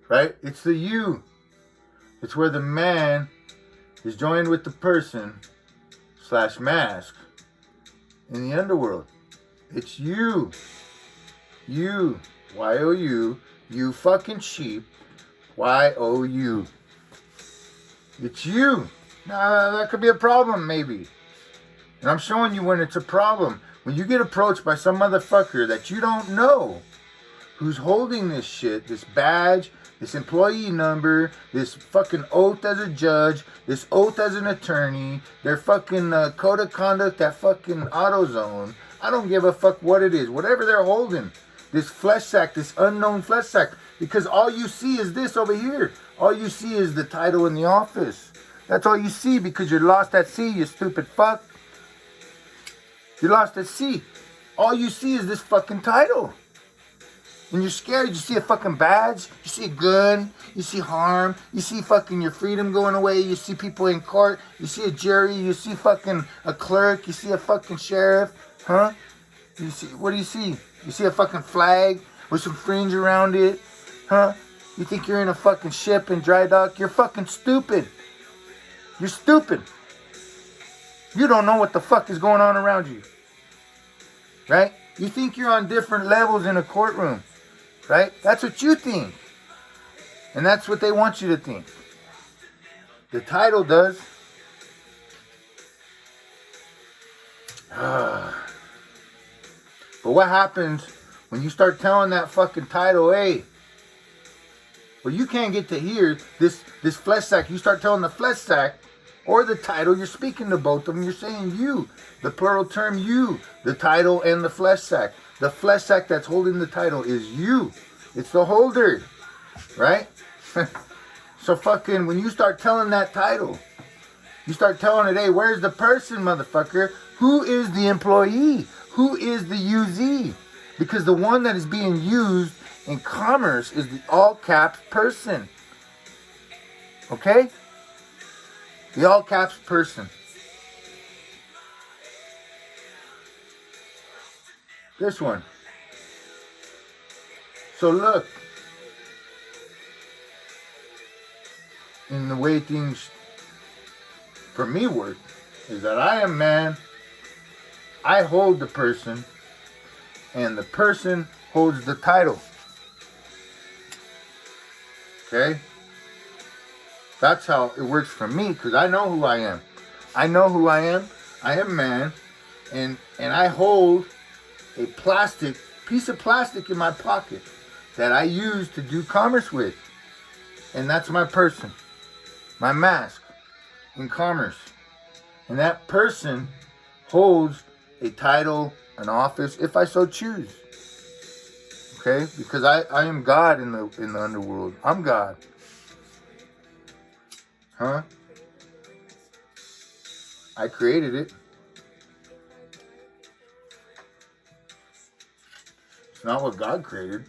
Right? It's the you. It's where the man is joined with the person / mask in the underworld. It's you. You. Y-O-U. You fucking sheep. Y-O-U. It's you. Now, that could be a problem, maybe. And I'm showing you when it's a problem. When you get approached by some motherfucker that you don't know, who's holding this shit, this badge, this employee number, this fucking oath as a judge, this oath as an attorney, their fucking code of conduct, that fucking AutoZone. I don't give a fuck what it is. Whatever they're holding. This flesh sack, this unknown flesh sack. Because all you see is this over here. All you see is the title in the office. That's all you see because you're lost at sea, you stupid fuck. You're lost at sea. All you see is this fucking title. And you're scared. You see a fucking badge. You see a gun. You see harm. You see fucking your freedom going away. You see people in court. You see a jury. You see fucking a clerk. You see a fucking sheriff. Huh? You see, what do you see? You see a fucking flag with some fringe around it. Huh? You think you're in a fucking ship in dry dock? You're fucking stupid. You're stupid. You don't know what the fuck is going on around you. Right? You think you're on different levels in a courtroom. Right? That's what you think. And that's what they want you to think. The title does. But what happens when you start telling that fucking title, hey, well, you can't get to hear this flesh sack. You start telling the flesh sack or the title, you're speaking to both of them. You're saying you, the plural term you, the title and the flesh sack. The flesh sack that's holding the title is you. It's the holder, right? So fucking when you start telling that title, you start telling it, hey, where's the person, motherfucker? Who is the employee? Who is the UZ? Because the one that is being used in commerce is the all caps person. Okay? The all caps person. This one. So look. In the way things for me work is that I am man. I hold the person. And the person holds the title. Okay? That's how it works for me, because I know who I am. I know who I am. I am man. And I hold a piece of plastic in my pocket that I use to do commerce with. And that's my person, my mask in commerce. And that person holds a title, an office, if I so choose. Okay? Because I am God in the underworld. I'm God. Huh? I created it. It's not what God created.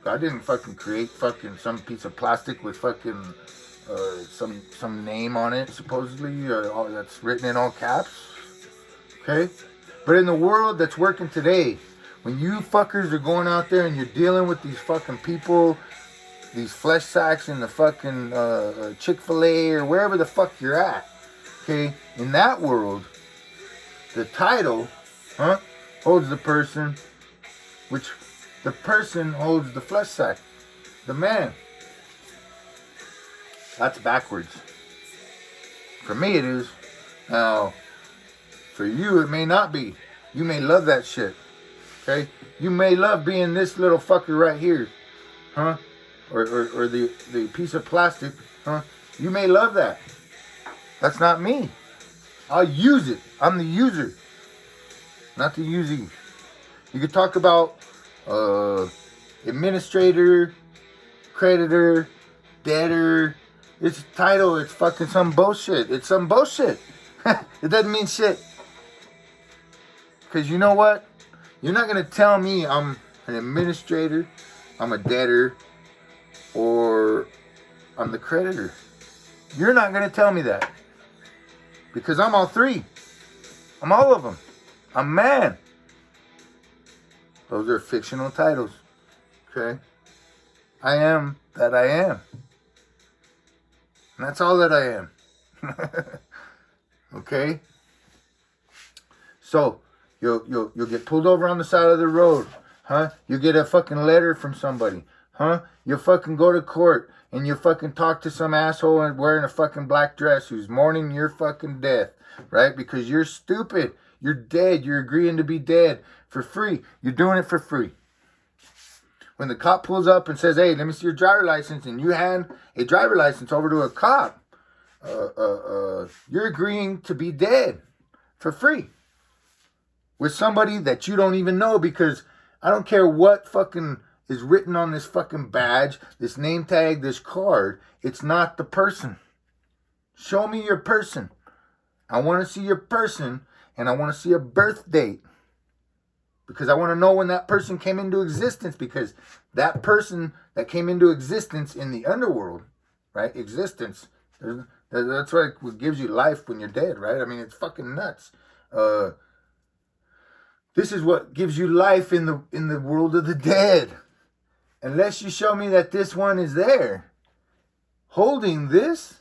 God didn't fucking create fucking some piece of plastic with fucking some name on it, supposedly, that's written in all caps. Okay? But in the world that's working today, when you fuckers are going out there and you're dealing with these fucking people, these flesh sacks in the fucking Chick-fil-A or wherever the fuck you're at, okay? In that world, the title, holds the person, which the person holds the flesh sack, the man. That's backwards. For me it is. Now, for you it may not be. You may love that shit. Okay? You may love being this little fucker right here. Huh? Or the piece of plastic. Huh? You may love that. That's not me. I'll use it. I'm the user. Not the usee. You could talk about administrator, creditor, debtor. It's a title. It's fucking some bullshit. It's some bullshit. It doesn't mean shit. Because you know what? You're not going to tell me I'm an administrator, I'm a debtor, or I'm the creditor. You're not going to tell me that. Because I'm all three. I'm all of them. I'm man. Those are fictional titles. Okay? I am that I am. And that's all that I am. Okay? So, you'll get pulled over on the side of the road. Huh? You get a fucking letter from somebody. Huh? You fucking go to court and you fucking talk to some asshole wearing a fucking black dress who's mourning your fucking death. Right? Because you're stupid. You're dead. You're agreeing to be dead for free. You're doing it for free. When the cop pulls up and says, hey, let me see your driver license, and you hand a driver license over to a cop, you're agreeing to be dead for free with somebody that you don't even know, because I don't care what fucking is written on this fucking badge, this name tag, this card. It's not the person. Show me your person. I want to see your person, and I want to see a birth date. Because I want to know when that person came into existence. Because that person that came into existence in the underworld, right? Existence. That's what gives you life when you're dead, right? I mean, it's fucking nuts. This is what gives you life in the world of the dead. Unless you show me that this one is there, holding this,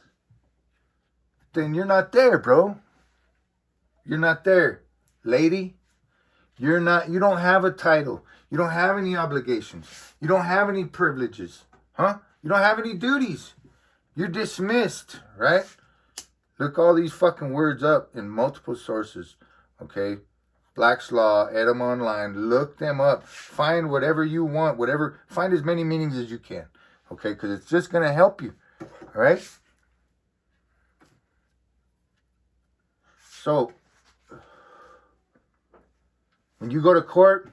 then you're not there, bro. You're not there, lady. You don't have a title. You don't have any obligations. You don't have any privileges. Huh? You don't have any duties. You're dismissed, right? Look all these fucking words up in multiple sources, okay? Black's Law, Edom Online, look them up. Find whatever you want, find as many meanings as you can, okay? Because it's just going to help you, all right? So, when you go to court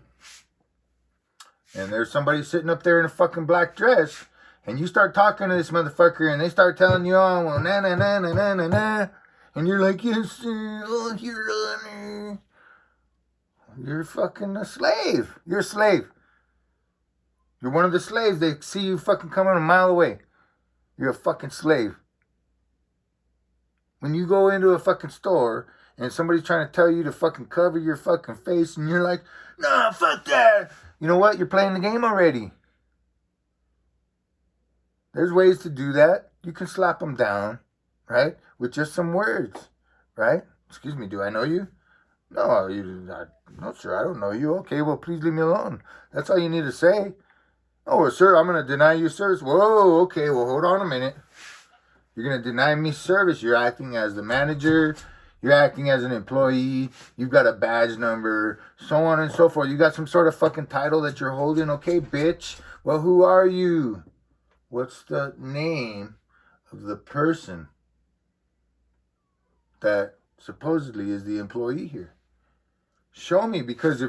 and there's somebody sitting up there in a fucking black dress and you start talking to this motherfucker and they start telling you, oh, well, na na na na na na na, and you're like, yes, sir, oh, your honor. You're fucking a slave. You're a slave. You're one of the slaves. They see you fucking coming a mile away. You're a fucking slave. When you go into a fucking store and somebody's trying to tell you to fucking cover your fucking face and you're like, nah, fuck that. You know what? You're playing the game already. There's ways to do that. You can slap them down, right? With just some words, right? Excuse me, do I know you? No, no, sir, I don't know you. Okay, well, please leave me alone. That's all you need to say. Oh, well, sir, I'm going to deny you service. Whoa, okay, well, hold on a minute. You're going to deny me service. You're acting as the manager. You're acting as an employee. You've got a badge number, so on and so forth. You got some sort of fucking title that you're holding. Okay, bitch. Well, who are you? What's the name of the person that supposedly is the employee here? Show me, because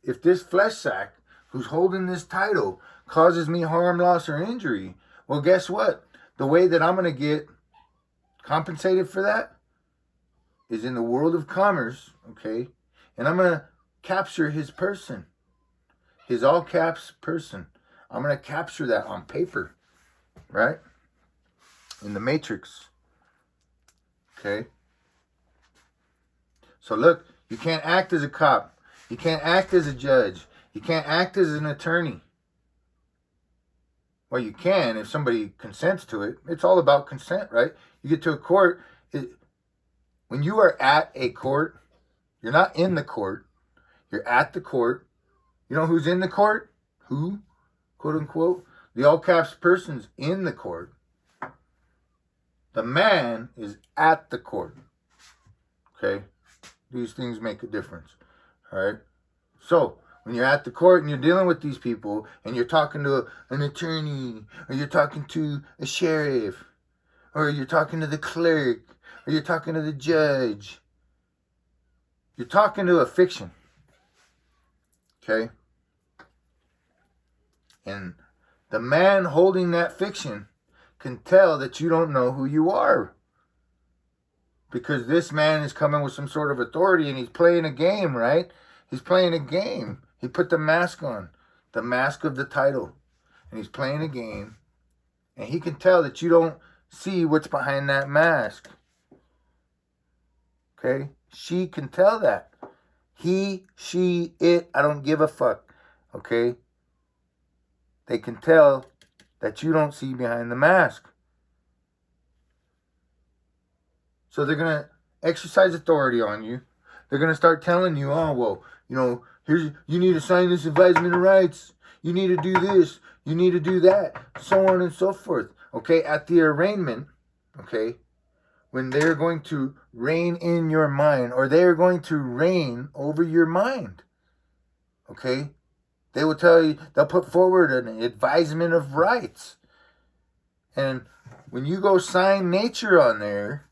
if this flesh sack who's holding this title causes me harm, loss, or injury, well, guess what? The way that I'm going to get compensated for that is in the world of commerce, okay? And I'm going to capture his person, his all caps person. I'm going to capture that on paper, right? In the matrix, okay? So look, you can't act as a cop. You can't act as a judge. You can't act as an attorney. Well, you can if somebody consents to it. It's all about consent, right? You get to a court. When you are at a court, you're not in the court. You're at the court. You know who's in the court? Who? Quote unquote. The all caps person's in the court. The man is at the court. Okay? These things make a difference. All right? So, when you're at the court and you're dealing with these people and you're talking to an attorney, or you're talking to a sheriff, or you're talking to the clerk, or you're talking to the judge, you're talking to a fiction. Okay? And the man holding that fiction can tell that you don't know who you are. Because this man is coming with some sort of authority and he's playing a game, right? He's playing a game. He put the mask on, the mask of the title. And he's playing a game. And he can tell that you don't see what's behind that mask. Okay? She can tell that. He, she, it, I don't give a fuck. Okay? They can tell that you don't see behind the mask. So they're going to exercise authority on you. They're going to start telling you, oh, well, you know, here's, you need to sign this advisement of rights. You need to do this. You need to do that. So on and so forth. Okay, at the arraignment, okay, when they're going to reign in your mind, or they're going to reign over your mind, okay, they will tell you, they'll put forward an advisement of rights. And when you go sign nature on there,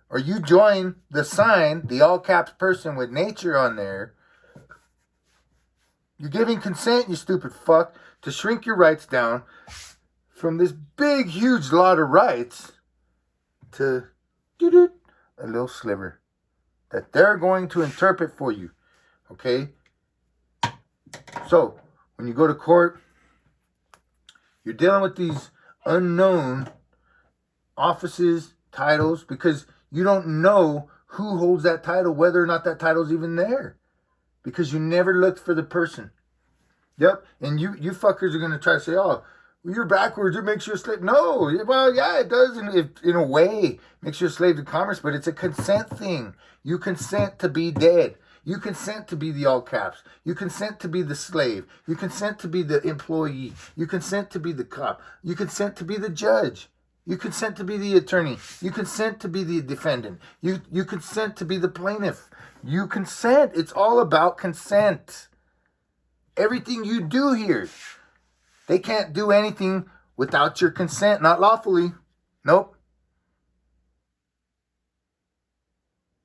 or you join the sign, the all caps person with nature on there, you're giving consent, you stupid fuck, to shrink your rights down from this big, huge lot of rights to a little sliver that they're going to interpret for you. Okay? So, when you go to court, you're dealing with these unknown offices, titles, because you don't know who holds that title, whether or not that title's even there. Because you never looked for the person. Yep. And you fuckers are going to try to say, oh, well, you're backwards, it makes you a slave. No, well, yeah, it does in a way. It makes you a slave to commerce, but it's a consent thing. You consent to be dead. You consent to be the all caps. You consent to be the slave. You consent to be the employee. You consent to be the cop. You consent to be the judge. You consent to be the attorney. You consent to be the defendant. You consent to be the plaintiff. You consent. It's all about consent. Everything you do here, they can't do anything without your consent, not lawfully. Nope.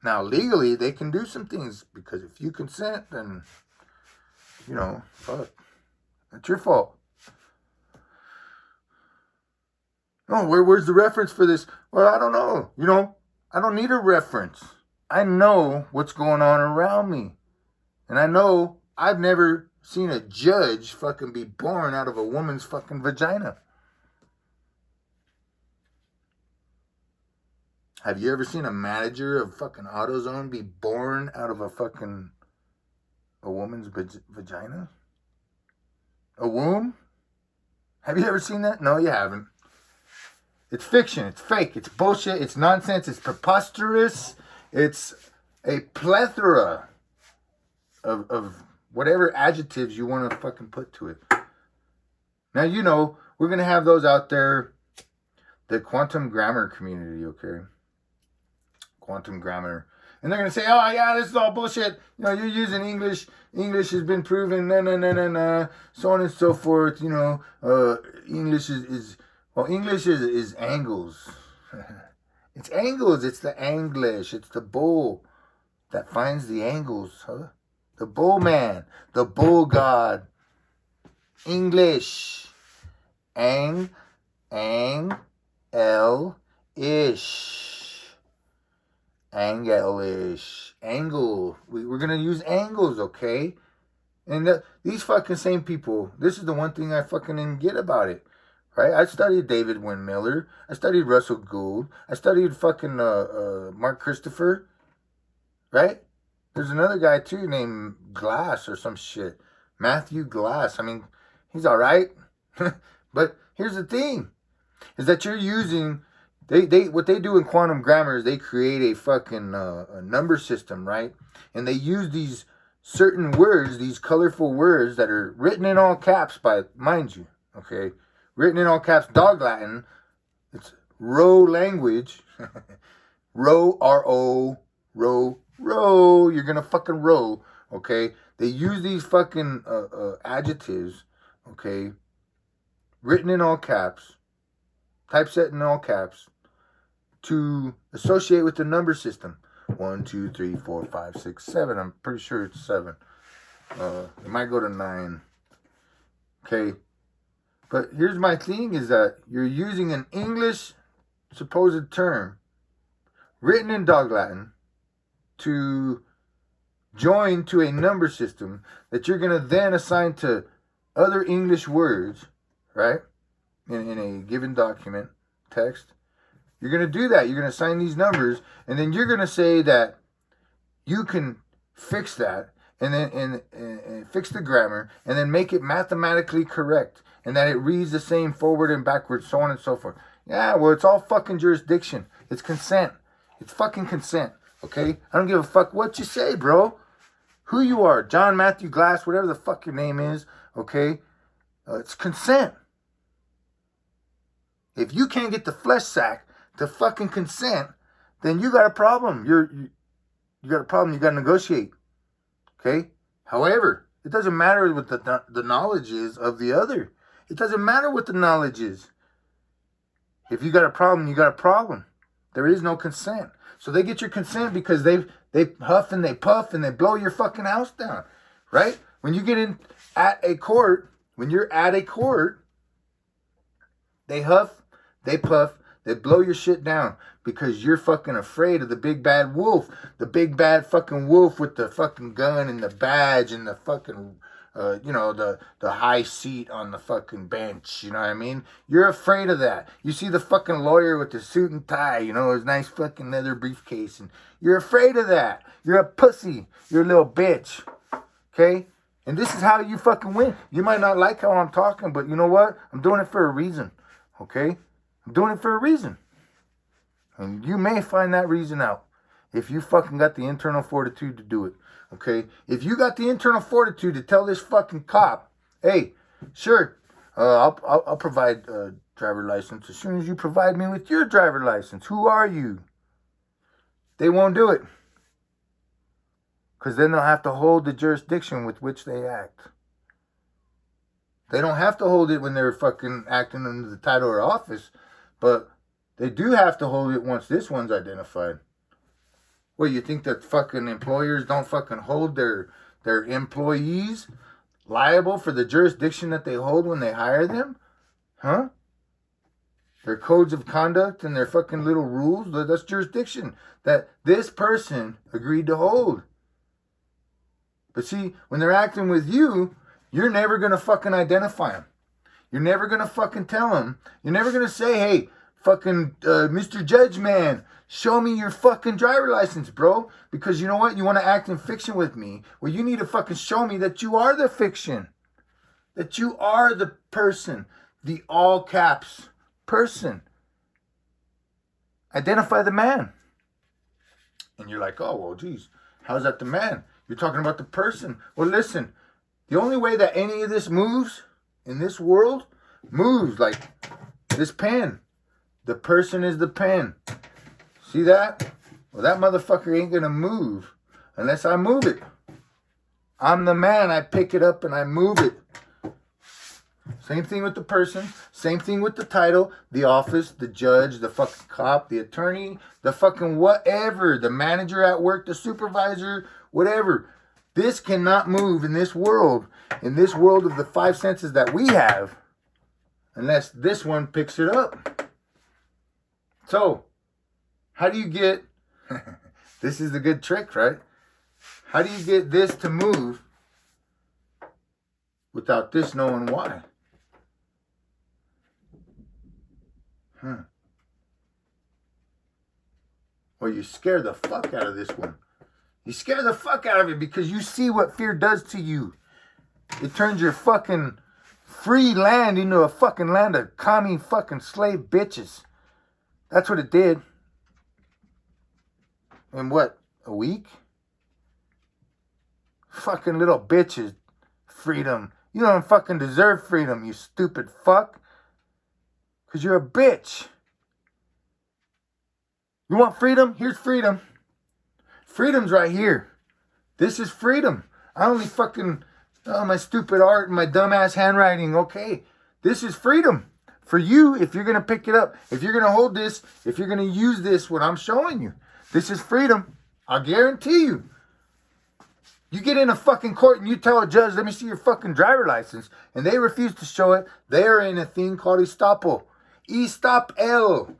Now, legally, they can do some things, because if you consent, then, you know, fuck. That's your fault. Oh, where's the reference for this? Well, I don't know. You know, I don't need a reference. I know what's going on around me. And I know I've never seen a judge fucking be born out of a woman's fucking vagina. Have you ever seen a manager of fucking AutoZone be born out of a woman's vagina? A womb? Have you ever seen that? No, you haven't. It's fiction. It's fake. It's bullshit. It's nonsense. It's preposterous. It's a plethora of whatever adjectives you want to fucking put to it. Now, you know, we're going to have those out there. The quantum grammar community, okay? Quantum grammar. And they're going to say, oh, yeah, this is all bullshit. You know, you're using English. English has been proven, so on and so forth. You know, English English is angles. It's angles. It's the Anglish. It's the bull that finds the angles, huh? The bull man. The bull god. English. Ang, ish. Angle-ish. Angle. We're going to use angles, okay? And these fucking same people, this is the one thing I fucking didn't get about it. Right? I studied David Wynn-Miller. I studied Russell Gould. I studied fucking Mark Christopher. Right? There's another guy too named Glass or some shit. Matthew Glass. I mean, he's all right. But here's the thing. Is that you're using... They what they do in quantum grammar is they create a fucking a number system, right? And they use these certain words, these colorful words that are written in all caps by, mind you, okay? Written in all caps, dog Latin. It's row language. Row, R-O, row. You're gonna fucking row, okay? They use these fucking adjectives, okay? Written in all caps, typeset in all caps, to associate with the number system. 1, 2, 3, 4, 5, 6, 7. I'm pretty sure it's 7. It might go to 9. Okay. But here's my thing is that you're using an English supposed term written in dog Latin to join to a number system that you're going to then assign to other English words, right? In a given document, text. You're going to do that. You're going to assign these numbers, and then you're going to say that you can fix that, and then and fix the grammar, and then make it mathematically correct, and that it reads the same forward and backwards, so on and so forth. Yeah, well, it's all fucking jurisdiction. It's consent. It's fucking consent, okay? I don't give a fuck what you say, bro. Who you are, John Matthew Glass, whatever the fuck your name is, okay? It's consent. If you can't get the flesh sack to fucking consent, then you got a problem. You got a problem. You got to negotiate. Okay? However, it doesn't matter what the knowledge is of the other. It doesn't matter what the knowledge is. If you got a problem, you got a problem. There is no consent. So they get your consent because they huff and they puff and they blow your fucking house down. Right? When you get in at a court, when you're at a court, they huff, they puff, they blow your shit down because you're fucking afraid of the big bad wolf. The big bad fucking wolf with the fucking gun and the badge and the fucking, the high seat on the fucking bench. You know what I mean? You're afraid of that. You see the fucking lawyer with the suit and tie, his nice fucking leather briefcase. And you're afraid of that. You're a pussy. You're a little bitch. Okay? And this is how you fucking win. You might not like how I'm talking, but you know what? I'm doing it for a reason. Okay? I'm doing it for a reason. And you may find that reason out if you fucking got the internal fortitude to do it. Okay? If you got the internal fortitude to tell this fucking cop, hey, sure, I'll provide a driver license as soon as you provide me with your driver license. Who are you? They won't do it. Because then they'll have to hold the jurisdiction with which they act. They don't have to hold it when they're fucking acting under the title or office, but they do have to hold it once this one's identified. Well, you think that fucking employers don't fucking hold their employees liable for the jurisdiction that they hold when they hire them? Huh? Their codes of conduct and their fucking little rules, that's jurisdiction that this person agreed to hold. But see, when they're acting with you, you're never going to fucking identify them. You're never going to fucking tell them. You're never going to say, hey, fucking Mr. Judge Man, show me your fucking driver license, bro. Because you know what? You want to act in fiction with me. Well, you need to fucking show me that you are the fiction. That you are the person. The all caps person. Identify the man. And you're like, oh, well, geez, how's that the man? You're talking about the person. Well, listen, the only way that any of this moves in this world moves like this pen. The person is the pen. See that? Well, that motherfucker ain't gonna move unless I move it. I'm the man. I pick it up and I move it. Same thing with the person. Same thing with the title, the office, the judge, the fucking cop, the attorney, the fucking whatever, the manager at work, the supervisor, whatever. This cannot move in this world of the five senses that we have, unless this one picks it up. So, how do you get, this is the good trick, right? How do you get this to move without this knowing why? Well, you scare the fuck out of this one. You scare the fuck out of it because you see what fear does to you. It turns your fucking free land into a fucking land of commie fucking slave bitches. That's what it did. In what, a week? Fucking little bitches. Freedom. You don't fucking deserve freedom, you stupid fuck. Because you're a bitch. You want freedom? Here's freedom. Freedom's right here. This is freedom. I only fucking, my stupid art and my dumbass handwriting. Okay. This is freedom. For you, if you're going to pick it up, if you're going to hold this, if you're going to use this, what I'm showing you. This is freedom. I guarantee you. You get in a fucking court and you tell a judge, let me see your fucking driver license. And they refuse to show it. They are in a thing called estoppel. Estoppel.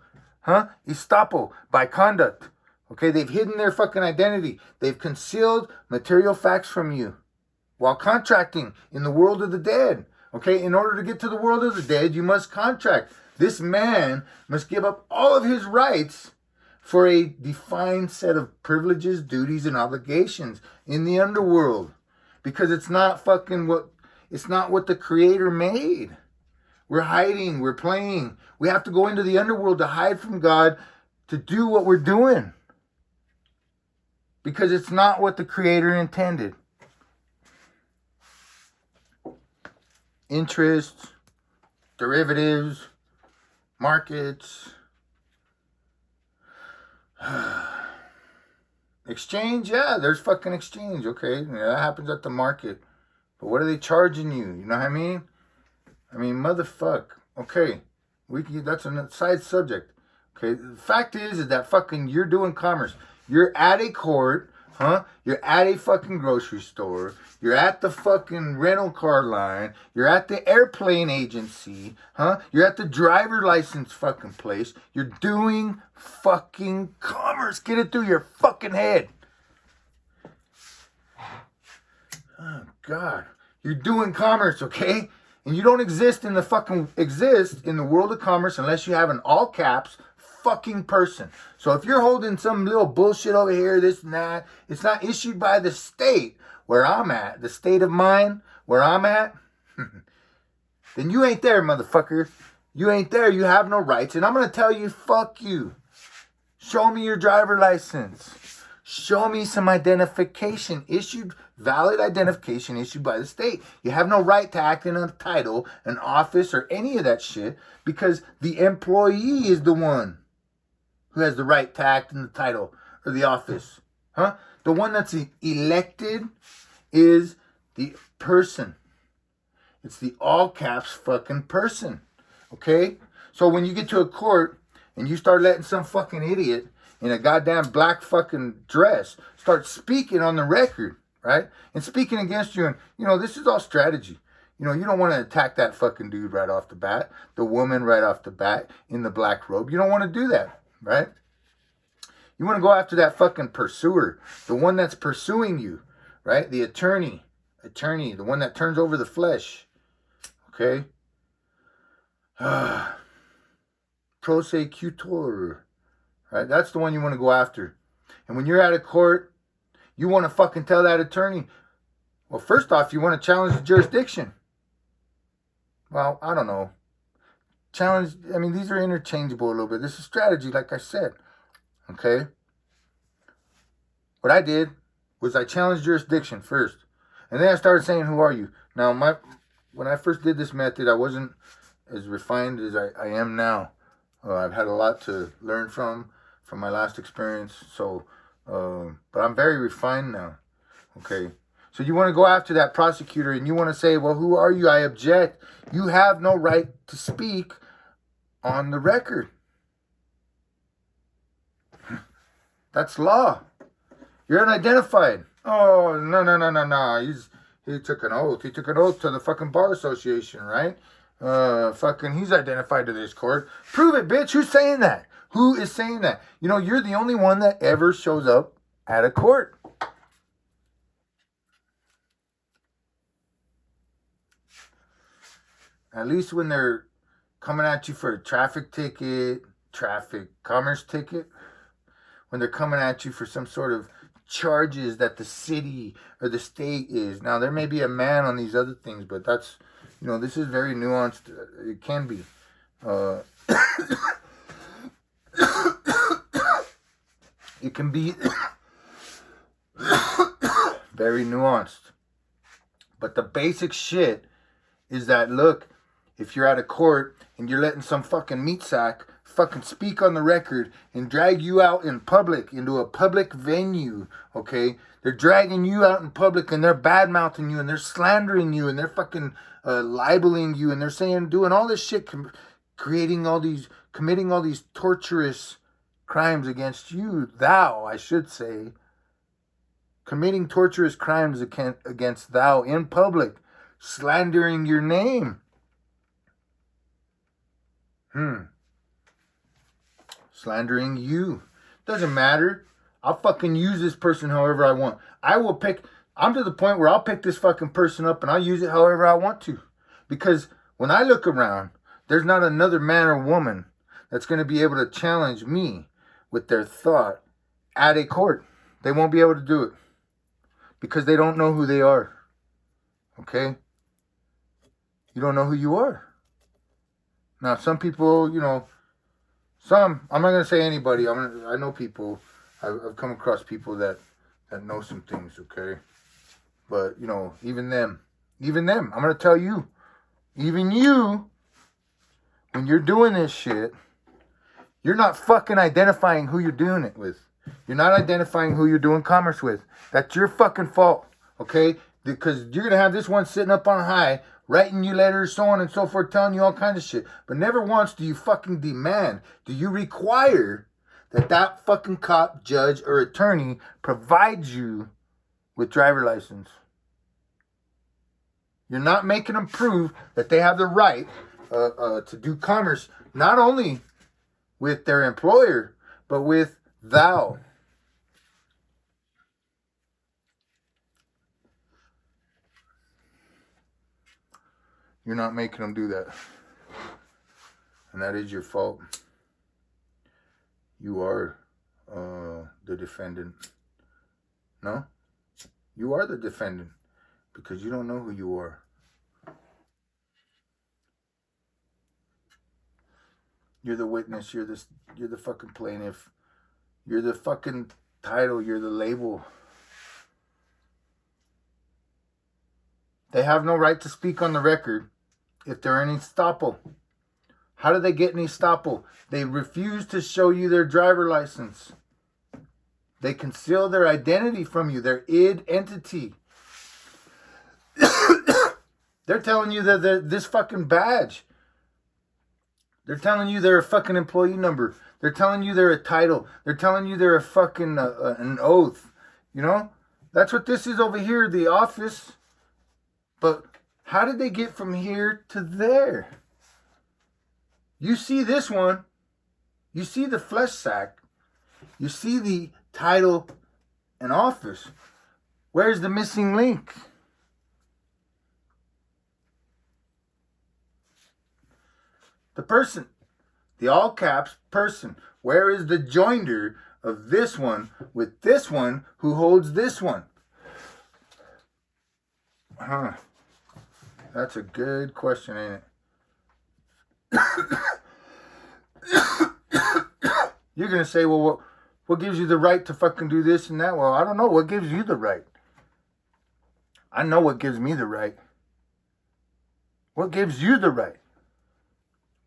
Estoppel. By conduct. Okay, they've hidden their fucking identity. They've concealed material facts from you while contracting in the world of the dead. Okay, in order to get to the world of the dead, you must contract. This man must give up all of his rights for a defined set of privileges, duties, and obligations in the underworld. Because it's not what the Creator made. We're hiding, we're playing. We have to go into the underworld to hide from God to do what we're doing. Because it's not what the Creator intended. Interest, derivatives, markets, exchange, yeah, there's fucking exchange, okay? Yeah, that happens at the market. But what are they charging you? You know what I mean? I mean, motherfuck. Okay, that's a side subject. Okay, the fact is that fucking you're doing commerce. You're at a court, You're at a fucking grocery store. You're at the fucking rental car line. You're at the airplane agency, You're at the driver license fucking place. You're doing fucking commerce. Get it through your fucking head. Oh, God. You're doing commerce, okay? And you don't exist in the world of commerce unless you have an all caps fucking person. So if you're holding some little bullshit over here, this and that, it's not issued by the state where I'm at, the state of mind where I'm at, then you ain't there, motherfucker. You ain't there. You have no rights. And I'm going to tell you, fuck you. Show me your driver license. Show me some identification valid identification issued by the state. You have no right to act in a title, an office, or any of that shit because the employee is the one who has the right to act in the title or the office. The one that's elected is the person. It's the all caps fucking person. Okay? So when you get to a court and you start letting some fucking idiot in a goddamn black fucking dress start speaking on the record, right? And speaking against you, and, this is all strategy. You don't want to attack that fucking dude right off the bat, the woman right off the bat in the black robe. You don't want to do that, right? You want to go after that fucking pursuer, the one that's pursuing you, right? The attorney, the one that turns over the flesh, okay? Prosecutor, right? That's the one you want to go after. And when you're at a court, you want to fucking tell that attorney, well, first off, you want to challenge the jurisdiction. Well, I don't know. These are interchangeable a little bit. This is strategy, like I said. Okay? What I did was I challenged jurisdiction first. And then I started saying, who are you? Now, when I first did this method, I wasn't as refined as I am now. I've had a lot to learn from from my last experience. So, but I'm very refined now. Okay. So you want to go after that prosecutor and you want to say, well, who are you? I object. You have no right to speak on the record. That's law. You're unidentified. Oh, no. He took an oath. He took an oath to the fucking bar association, right? He's identified to this court. Prove it, bitch. Who's saying that? Who is saying that? You know, you're the only one that ever shows up at a court. At least when they're coming at you for a traffic ticket, traffic commerce ticket, when they're coming at you for some sort of charges that the city or the state is. Now, there may be a man on these other things, but that's, you know, this is very nuanced. It can be. It can be very nuanced. But the basic shit is that, look, if you're at a court and you're letting some fucking meat sack fucking speak on the record and drag you out in public into a public venue, okay? They're dragging you out in public and they're bad-mouthing you and they're slandering you and they're fucking libeling you and they're saying, doing all this shit, committing all these torturous crimes against you, I should say, committing torturous crimes against thou in public, slandering your name. Slandering you. Doesn't matter. I'll fucking use this person however I want. I'm to the point where I'll pick this fucking person up and I'll use it however I want to. Because when I look around, there's not another man or woman that's going to be able to challenge me with their thought at a court. They won't be able to do it. Because they don't know who they are. Okay? You don't know who you are. Now, some people, you know, I'm not going to say anybody. I know people. I've come across people that know some things, okay? But, you know, even them, I'm going to tell you, even you, when you're doing this shit, you're not fucking identifying who you're doing it with. You're not identifying who you're doing commerce with. That's your fucking fault, okay? Because you're going to have this one sitting up on high, writing you letters, so on and so forth, telling you all kinds of shit. But never once do you fucking demand, do you require that fucking cop, judge, or attorney provides you with driver license. You're not making them prove that they have the right to do commerce, not only with their employer, but with thou. You're not making them do that. And that is your fault. You are the defendant. No? You are the defendant. Because you don't know who you are. You're the witness. You're the fucking plaintiff. You're the fucking title. You're the label. They have no right to speak on the record if they're in estoppel. How do they get an estoppel? They refuse to show you their driver license. They conceal their identity from you, their id entity. They're telling you that they're this fucking badge. They're telling you they're a fucking employee number. They're telling you they're a title. They're telling you they're a fucking an oath. You know? That's what this is over here, the office. But how did they get from here to there? You see this one. You see the flesh sack. You see the title and office. Where's the missing link? The person. The all caps person. Where is the joinder of this one with this one who holds this one? Huh. That's a good question, ain't it? You're going to say, well, what gives you the right to fucking do this and that? Well, I don't know. What gives you the right? I know what gives me the right. What gives you the right?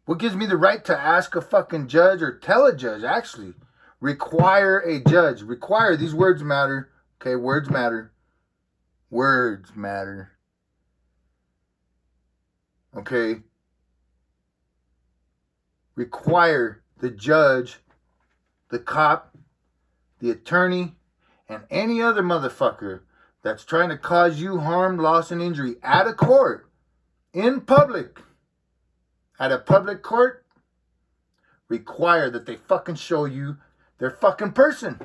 What gives me the right to ask a fucking judge or tell a judge, actually? require a judge. Require, these words matter. Okay, words matter. Words matter. Okay. Require the judge, the cop, the attorney, and any other motherfucker that's trying to cause you harm, loss, and injury at a court, in public, at a public court, require that they fucking show you their fucking person.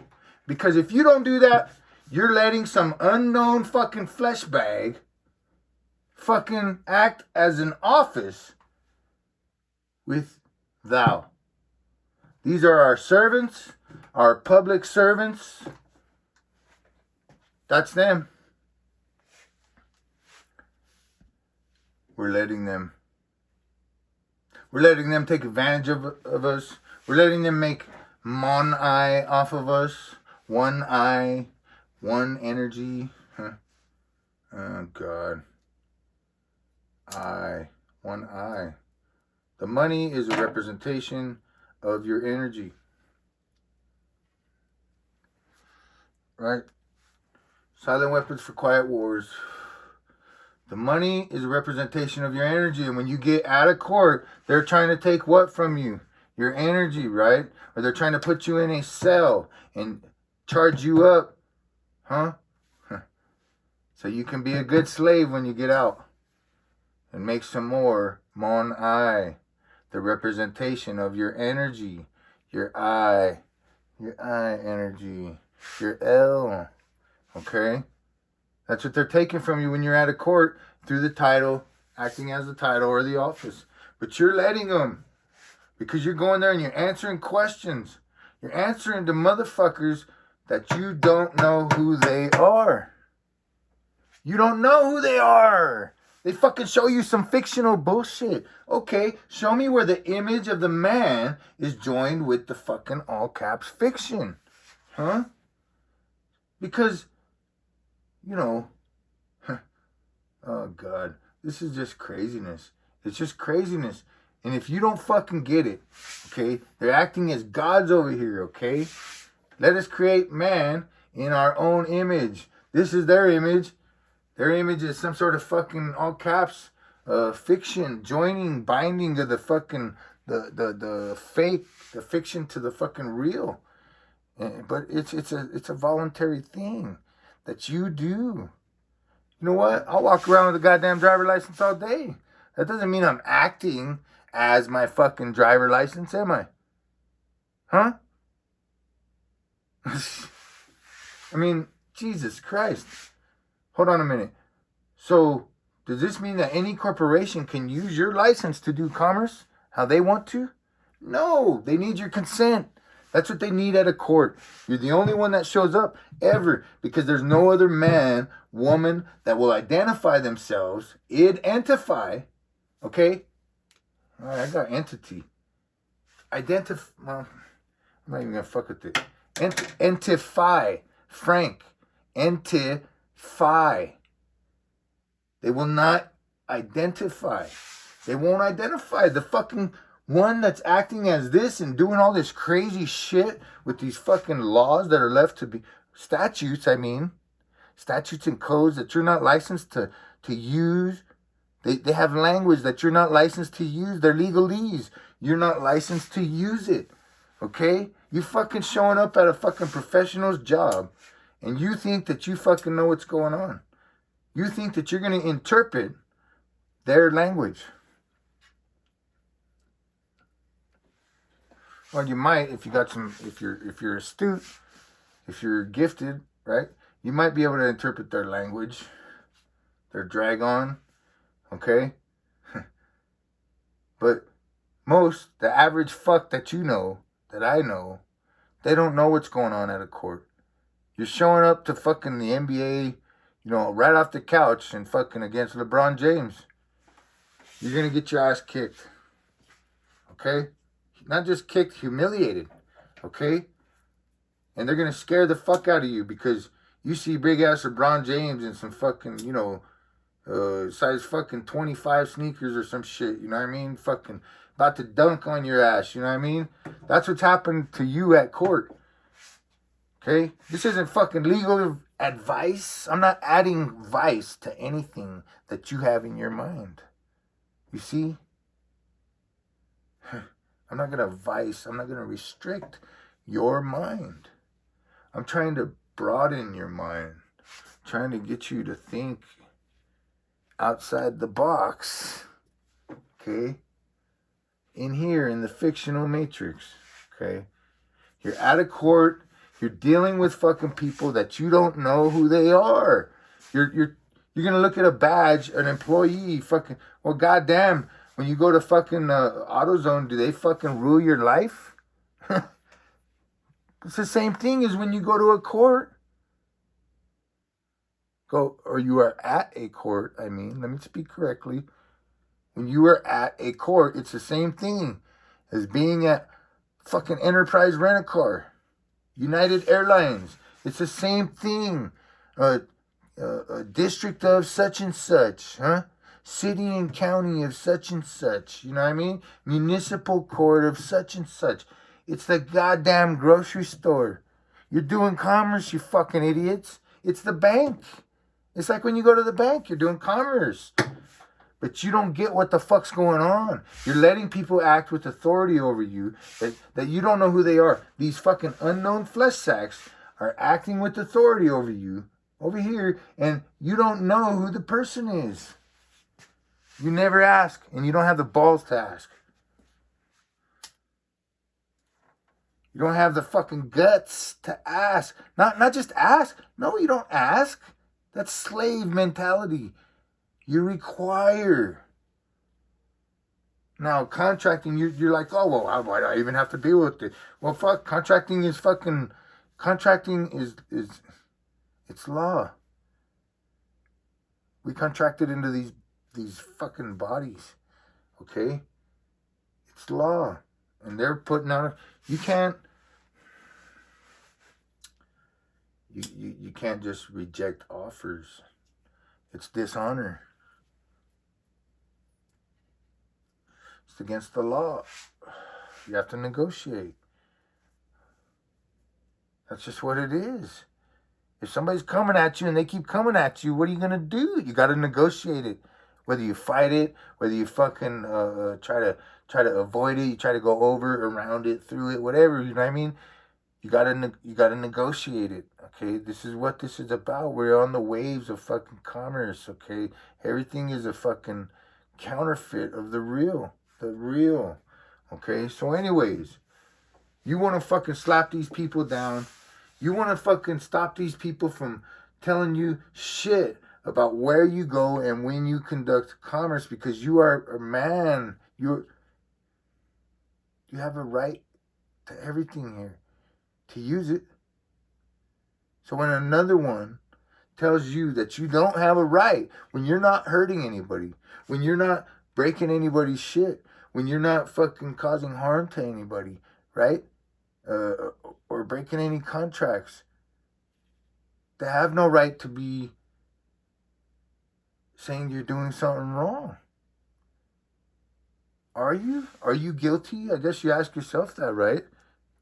Because if you don't do that, you're letting some unknown fucking flesh bag fucking act as an office with thou. These are our servants, our public servants. That's them. We're letting them take advantage of us. We're letting them make one eye off of us. One eye, one energy. Huh. Oh, God. One eye. The money is a representation of your energy. Right? Silent weapons for quiet wars. The money is a representation of your energy. And when you get out of court, they're trying to take what from you? Your energy, right? Or they're trying to put you in a cell and charge you up. Huh? So you can be a good slave when you get out. And make some more. Mon I. The representation of your energy. Your I. Your I energy. Your L. Okay? That's what they're taking from you when you're out of court through the title, acting as the title or the office. But you're letting them because you're going there and you're answering questions. You're answering to motherfuckers that you don't know who they are. You don't know who they are. They fucking show you some fictional bullshit. Okay, show me where the image of the man is joined with the fucking all caps fiction. Huh? Because, you know, oh God, this is just craziness. It's just craziness. And if you don't fucking get it, okay, they're acting as gods over here, okay? Let us create man in our own image. This is their image. Their image is some sort of fucking all caps fiction, joining, binding to the fucking, the fake, the fiction to the fucking real. But it's a voluntary thing that you do. You know what? I'll walk around with a goddamn driver license all day. That doesn't mean I'm acting as my fucking driver license, am I? Huh? I mean, Jesus Christ. Hold on a minute. So, does this mean that any corporation can use your license to do commerce how they want to? No, they need your consent. That's what they need at a court. You're the only one that shows up ever because there's no other man, woman that will identify themselves, identify, okay? All right, I got entity. Well, I'm not even going to fuck with it. Entify, Frank. Entify. They will not identify. They won't identify the fucking one that's acting as this and doing all this crazy shit with these fucking laws that are left to be statutes, statutes and codes that you're not licensed to use. They have language that you're not licensed to use. They're legalese. You're not licensed to use it. Okay? You fucking showing up at a fucking professional's job and you think that you fucking know what's going on. You think that you're going to interpret their language. Well, you might if you got some, if you're astute, if you're gifted, right? You might be able to interpret their language, their dragon, okay? But the average fuck that you know, that I know, they don't know what's going on at a court. You're showing up to fucking the NBA, right off the couch and fucking against LeBron James. You're going to get your ass kicked. Okay? Not just kicked, humiliated. Okay? And they're going to scare the fuck out of you because you see big ass LeBron James in some fucking, size fucking 25 sneakers or some shit. You know what I mean? Fucking about to dunk on your ass. You know what I mean? That's what's happened to you at court. Okay? This isn't fucking legal advice. I'm not adding vice to anything that you have in your mind. You see? I'm not going to restrict your mind. I'm trying to broaden your mind. Trying to get you to think outside the box. Okay? In here, in the fictional matrix. Okay? You're out of court. You're dealing with fucking people that you don't know who they are. You're gonna look at a badge, an employee, fucking. Well, goddamn, when you go to fucking AutoZone, do they fucking rule your life? It's the same thing as when you go to a court. Or you are at a court. I mean, let me speak correctly. When you are at a court, it's the same thing as being at fucking Enterprise Rent-A-Car. United Airlines. It's the same thing. District of such and such, huh? City and county of such and such. You know what I mean? Municipal court of such and such. It's the goddamn grocery store. You're doing commerce, you fucking idiots. It's the bank. It's like when you go to the bank, you're doing commerce. But you don't get what the fuck's going on. You're letting people act with authority over you that you don't know who they are. These fucking unknown flesh sacks are acting with authority over you, over here, and you don't know who the person is. You never ask, and you don't have the balls to ask. You don't have the fucking guts to ask. Not just ask. No, you don't ask. That's slave mentality. You require. Now, contracting, you're like, oh, well, why do I even have to deal with it? Well, fuck, contracting is it's law. We contracted into these fucking bodies, okay? It's law. And they're putting out, you can't just reject offers. It's dishonor. It's against the law. You have to negotiate. That's just what it is. If somebody's coming at you and they keep coming at you, what are you going to do? You got to negotiate it. Whether you fight it, whether you fucking try to avoid it, you try to go over, around it, through it, whatever, you know what I mean? You gotta negotiate it, okay? This is what this is about. We're on the waves of fucking commerce, okay? Everything is a fucking counterfeit of the real, okay? So anyways, you want to fucking slap these people down. You want to fucking stop these people from telling you shit about where you go and when you conduct commerce, because you are a man. You have a right to everything here, to use it. So when another one tells you that you don't have a right, when you're not hurting anybody, when you're not breaking anybody's shit, when you're not fucking causing harm to anybody, right? Or breaking any contracts, they have no right to be saying you're doing something wrong. Are you? Are you guilty? I guess you ask yourself that, right?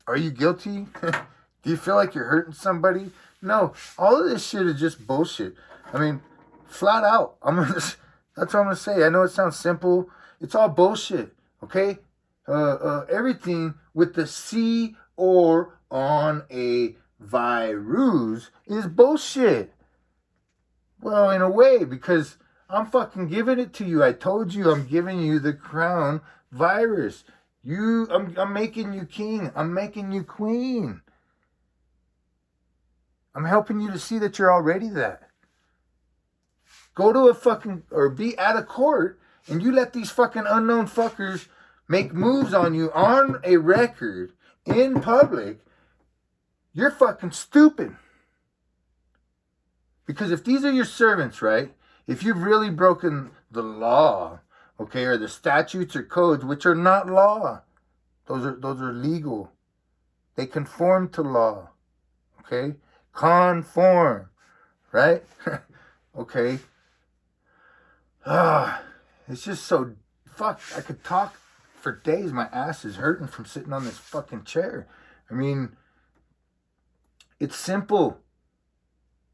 Are you guilty? Do you feel like you're hurting somebody? No. All of this shit is just bullshit. I mean, flat out. That's what I'm going to say. I know it sounds simple. It's all bullshit, okay? Everything with the C or on a virus is bullshit. Well, in a way, because I'm fucking giving it to you. I told you I'm giving you the crown virus. I'm making you king. I'm making you queen. I'm helping you to see that you're already that. Go to a fucking, or be at a court, and you let these fucking unknown fuckers make moves on you on a record in public. You're fucking stupid. Because if these are your servants, right? If you've really broken the law, okay, or the statutes or codes, which are not law, those are legal. They conform to law, okay? Conform, right? Okay. It's just so, fuck, I could talk for days. My ass is hurting from sitting on this fucking chair. I mean, It's simple.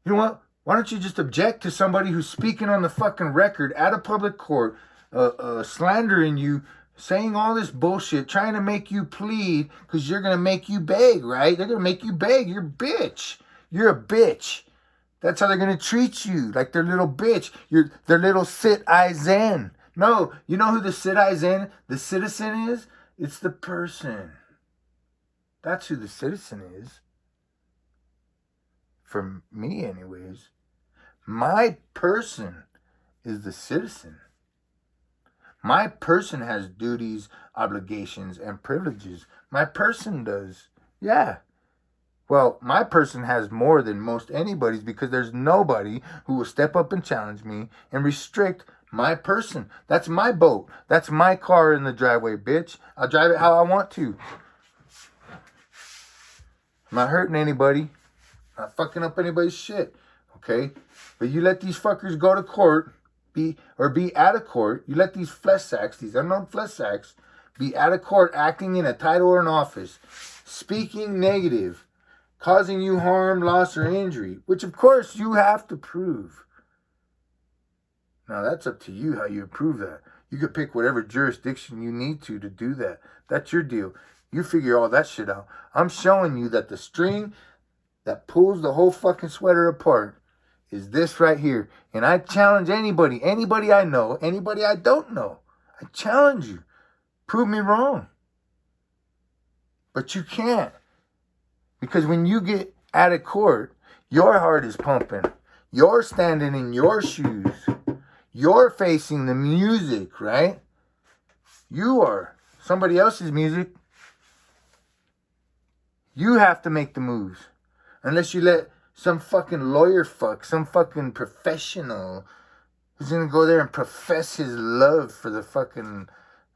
You know what? Why don't you just object to somebody who's speaking on the fucking record at a public court, slandering you, saying all this bullshit, trying to make you plead because you're going to make you beg, right? They're going to make you beg. You're a bitch. You're a bitch. That's how they're going to treat you, like their little bitch. You're their little sit-I-zen. No, you know who the sit-I-zen, the citizen is? It's the person. That's who the citizen is. For me, anyways. My person is the citizen. My person has duties, obligations, and privileges. My person does. Yeah. Well, my person has more than most anybody's because there's nobody who will step up and challenge me and restrict my person. That's my boat. That's my car in the driveway, bitch. I'll drive it how I want to. I'm not hurting anybody. Not fucking up anybody's shit. Okay? But you let these fuckers go to court, be out of court. You let these flesh sacks, these unknown flesh sacks, be out of court acting in a title or an office, speaking negative, causing you harm, loss, or injury, which of course you have to prove. Now that's up to you how you prove that. You could pick whatever jurisdiction you need to do that. That's your deal. You figure all that shit out. I'm showing you that the string that pulls the whole fucking sweater apart is this right here. And I challenge anybody I know, anybody I don't know. I challenge you. Prove me wrong. But you can't. Because when you get out of court, your heart is pumping. You're standing in your shoes. You're facing the music, right? You are. Somebody else's music. You have to make the moves. Unless you let some fucking lawyer fuck, some fucking professional who's going to go there and profess his love for the fucking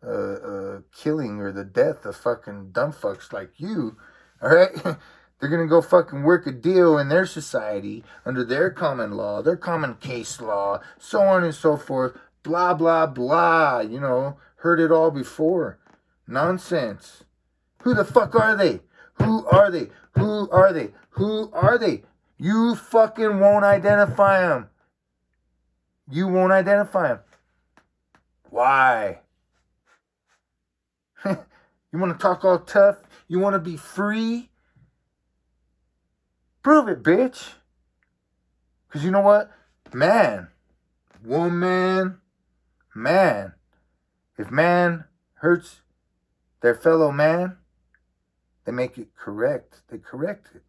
killing or the death of fucking dumb fucks like you, all right? They're going to go fucking work a deal in their society under their common law, their common case law, so on and so forth, blah, blah, blah, you know, heard it all before. Nonsense. Who the fuck are they? Who are they? Who are they? Who are they? You fucking won't identify them. You won't identify them. Why? You want to talk all tough? You want to be free? Prove it, bitch. Because you know what? Man, woman, man. If man hurts their fellow man, they make it correct. They correct it.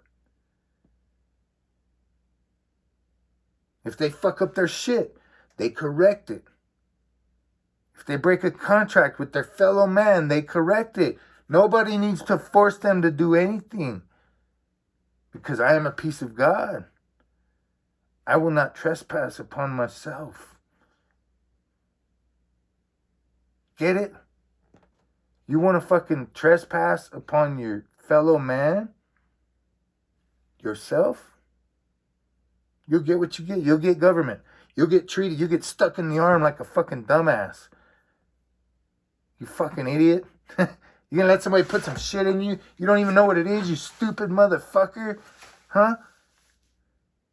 If they fuck up their shit, they correct it. If they break a contract with their fellow man, they correct it. Nobody needs to force them to do anything. Because I am a piece of God. I will not trespass upon myself. Get it? You want to fucking trespass upon your fellow man? Yourself? You'll get what you get. You'll get government. You'll get treated. You'll get stuck in the arm like a fucking dumbass. You fucking idiot. You gonna let somebody put some shit in you? You don't even know what it is, you stupid motherfucker. Huh?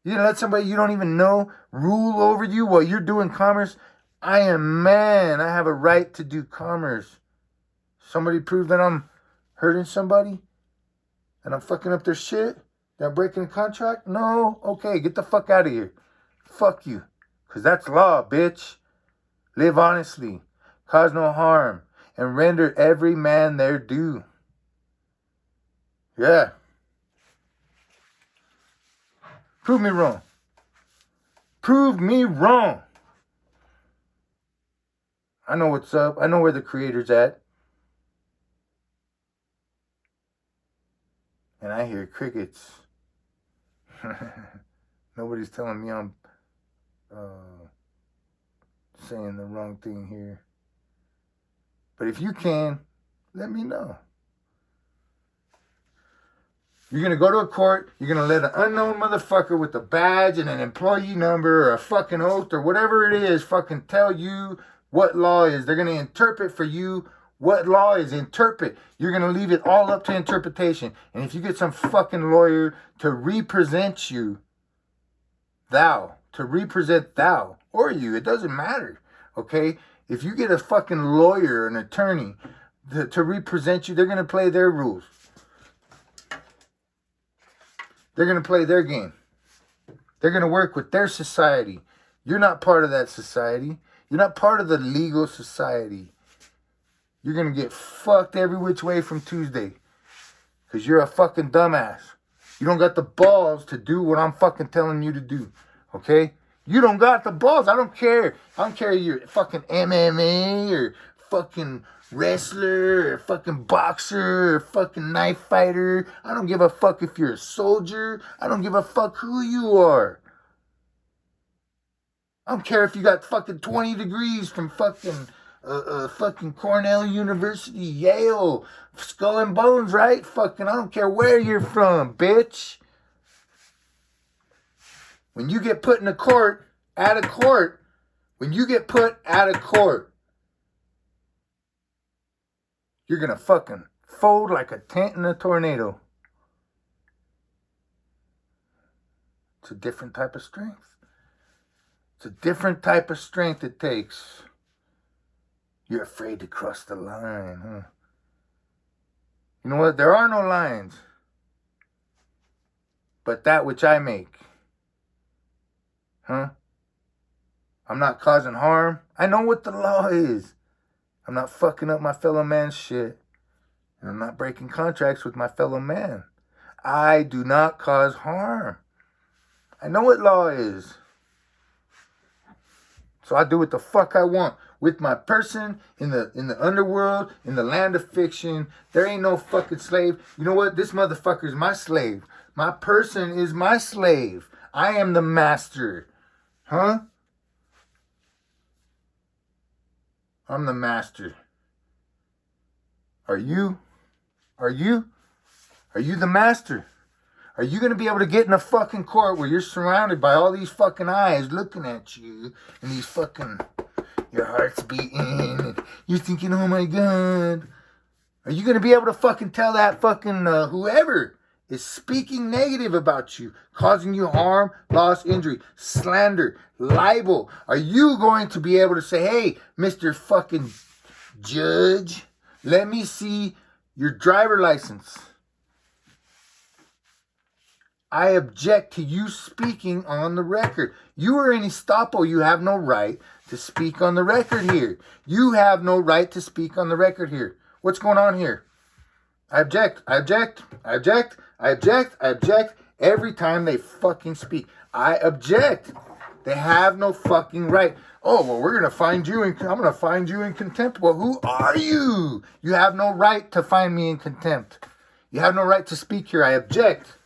You gonna let somebody you don't even know rule over you while you're doing commerce? I am man. I have a right to do commerce. Somebody prove that I'm hurting somebody? And I'm fucking up their shit? That I'm breaking a contract? No? Okay, get the fuck out of here. Fuck you. Because that's law, bitch. Live honestly. Cause no harm. And render every man their due. Yeah. Prove me wrong. Prove me wrong. I know what's up. I know where the creator's at. And I hear crickets. Nobody's telling me I'm saying the wrong thing here. But if you can, let me know. You're going to go to a court. You're going to let an unknown motherfucker with a badge and an employee number or a fucking oath or whatever it is fucking tell you what law is. They're going to interpret for you what law is. Interpret. You're going to leave it all up to interpretation. And if you get some fucking lawyer to represent you, to represent thou, or you, it doesn't matter, okay? If you get a fucking lawyer, an attorney, to represent you, they're going to play their rules. They're going to play their game. They're going to work with their society. You're not part of that society. You're not part of the legal society. You're going to get fucked every which way from Tuesday. Because you're a fucking dumbass. You don't got the balls to do what I'm fucking telling you to do. Okay? You don't got the balls. I don't care. I don't care if you're fucking MMA or fucking wrestler or fucking boxer or fucking knife fighter. I don't give a fuck if you're a soldier. I don't give a fuck who you are. I don't care if you got fucking 20 degrees from fucking Cornell University, Yale, Skull and Bones, right? Fucking, I don't care where you're from, bitch. When you get put in a court, when you get put out of court, you're gonna fucking fold like a tent in a tornado. It's a different type of strength. It's a different type of strength it takes. You're afraid to cross the line, huh? You know what? There are no lines. But that which I make. Huh? I'm not causing harm. I know what the law is. I'm not fucking up my fellow man's shit. And I'm not breaking contracts with my fellow man. I do not cause harm. I know what law is. So I do what the fuck I want with my person in the underworld, in the land of fiction. There ain't no fucking slave. You know what? This motherfucker's my slave. My person is my slave. I am the master. Huh? I'm the master. Are you? Are you? Are you the master? Are you going to be able to get in a fucking court where you're surrounded by all these fucking eyes looking at you and these fucking, your heart's beating and you're thinking, oh my God. Are you going to be able to fucking tell that fucking whoever is speaking negative about you, causing you harm, loss, injury, slander, libel? Are you going to be able to say, hey, Mr. fucking judge, let me see your driver license? I object to you speaking on the record. You are in Estapo. You have no right to speak on the record here. You have no right to speak on the record here. What's going on here? I object. I object. I object. I object. I object. Every time they fucking speak. I object. They have no fucking right. Oh, well, I'm going to find you in contempt. Well, who are you? You have no right to find me in contempt. You have no right to speak here. I object.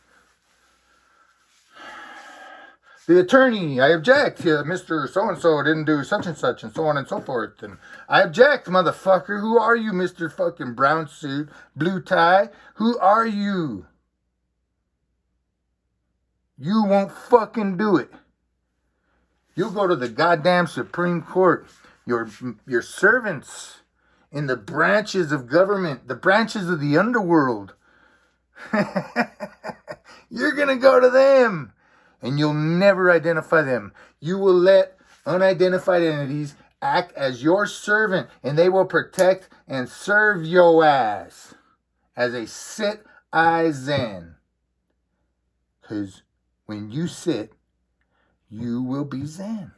The attorney, I object. Mr. So-and-so didn't do such and such and so on and so forth. And I object, motherfucker. Who are you, Mr. fucking brown suit, blue tie? Who are you? You won't fucking do it. You'll go to the goddamn Supreme Court. Your servants in the branches of government, the branches of the underworld. You're going to go to them. And you'll never identify them. You will let unidentified entities act as your servant, and they will protect and serve your ass as a sit-I zen. Because when you sit, you will be zen.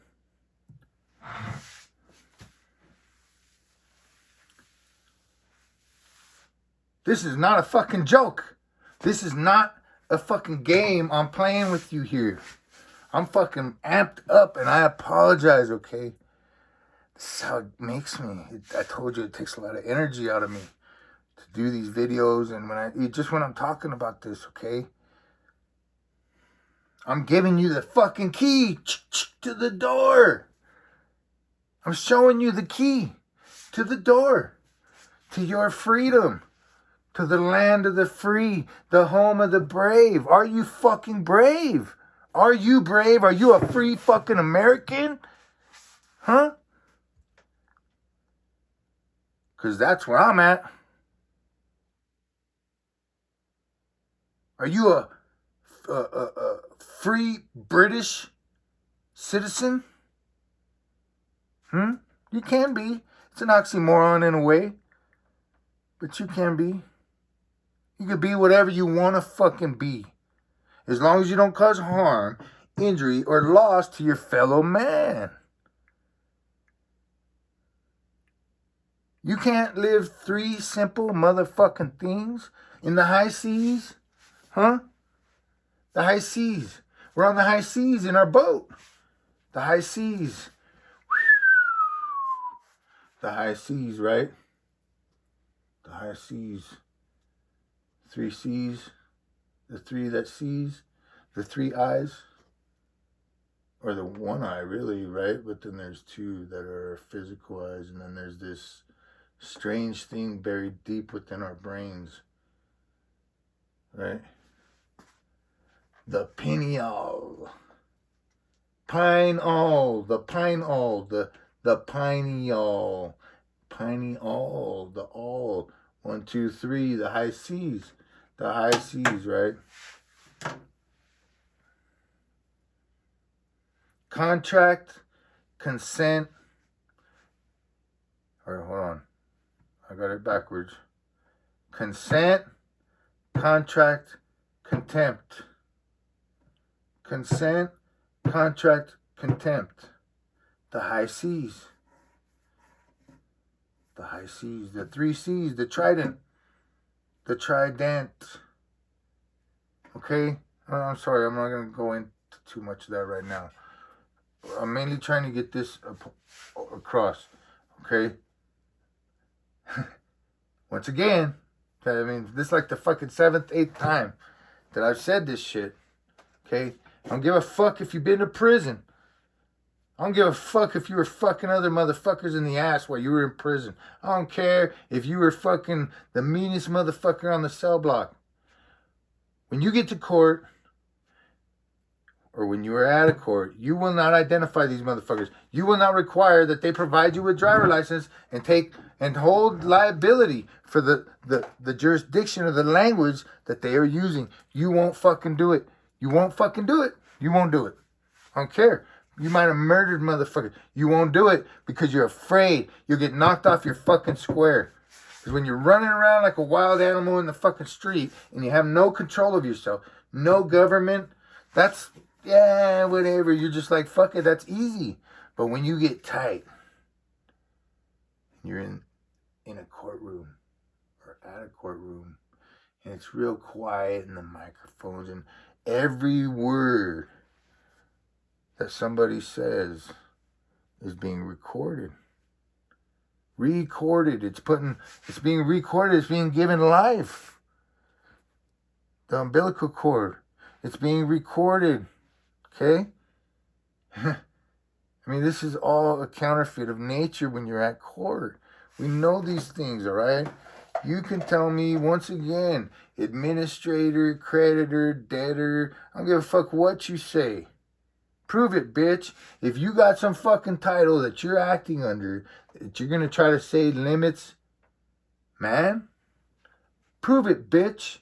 This is not a fucking joke. This is not a fucking game I'm playing with you here. I'm fucking amped up and I apologize, okay? This is how it makes me. I told you it takes a lot of energy out of me to do these videos and when I'm talking about this, okay? I'm giving you the fucking key to the door. I'm showing you the key to the door, to your freedom. To the land of the free, the home of the brave. Are you fucking brave? Are you brave? Are you a free fucking American? Huh? Because that's where I'm at. Are you a free British citizen? You can be. It's an oxymoron in a way. But you can be. You can be whatever you want to fucking be. As long as you don't cause harm, injury, or loss to your fellow man. You can't live 3 simple motherfucking things in the high seas? Huh? The high seas. We're on the high seas in our boat. The high seas. The high seas, right? The high seas. 3 C's. The 3 that sees. The 3 eyes. Or the 1 eye, really, right? But then there's 2 that are physical eyes. And then there's this strange thing buried deep within our brains. Right? The pineal. Pineal. The pineal. The pineal. Pineal. The all. 1, 2, 3. The high seas. The high seas, right? Contract, consent. Or hold on. I got it backwards. Consent, contract, contempt. Consent, contract, contempt. The high seas. The high seas. The 3 C's. The trident. The trident. Okay? I'm sorry. I'm not going to go into too much of that right now. I'm mainly trying to get this across. Okay? Once again, I mean, this is like the fucking 7th, 8th time that I've said this shit. Okay? I don't give a fuck if you've been to prison. I don't give a fuck if you were fucking other motherfuckers in the ass while you were in prison. I don't care if you were fucking the meanest motherfucker on the cell block. When you get to court, or when you are out of court, you will not identify these motherfuckers. You will not require that they provide you with driver license and take and hold liability for the jurisdiction or the language that they are using. You won't fucking do it. You won't fucking do it. You won't do it. I don't care. You might have murdered motherfuckers. You won't do it because you're afraid you'll get knocked off your fucking square. Because when you're running around like a wild animal in the fucking street and you have no control of yourself, no government, that's, yeah, whatever. You're just like, fuck it, that's easy. But when you get tight, you're in a courtroom or at a courtroom, and it's real quiet and the microphones and every word that somebody says is being recorded. Recorded. It's being recorded. It's being given life. The umbilical cord. It's being recorded. Okay? I mean, this is all a counterfeit of nature when you're at court. We know these things, all right? You can tell me, once again, administrator, creditor, debtor, I don't give a fuck what you say. Prove it, bitch. If you got some fucking title that you're acting under, that you're going to try to say limits, man, prove it, bitch.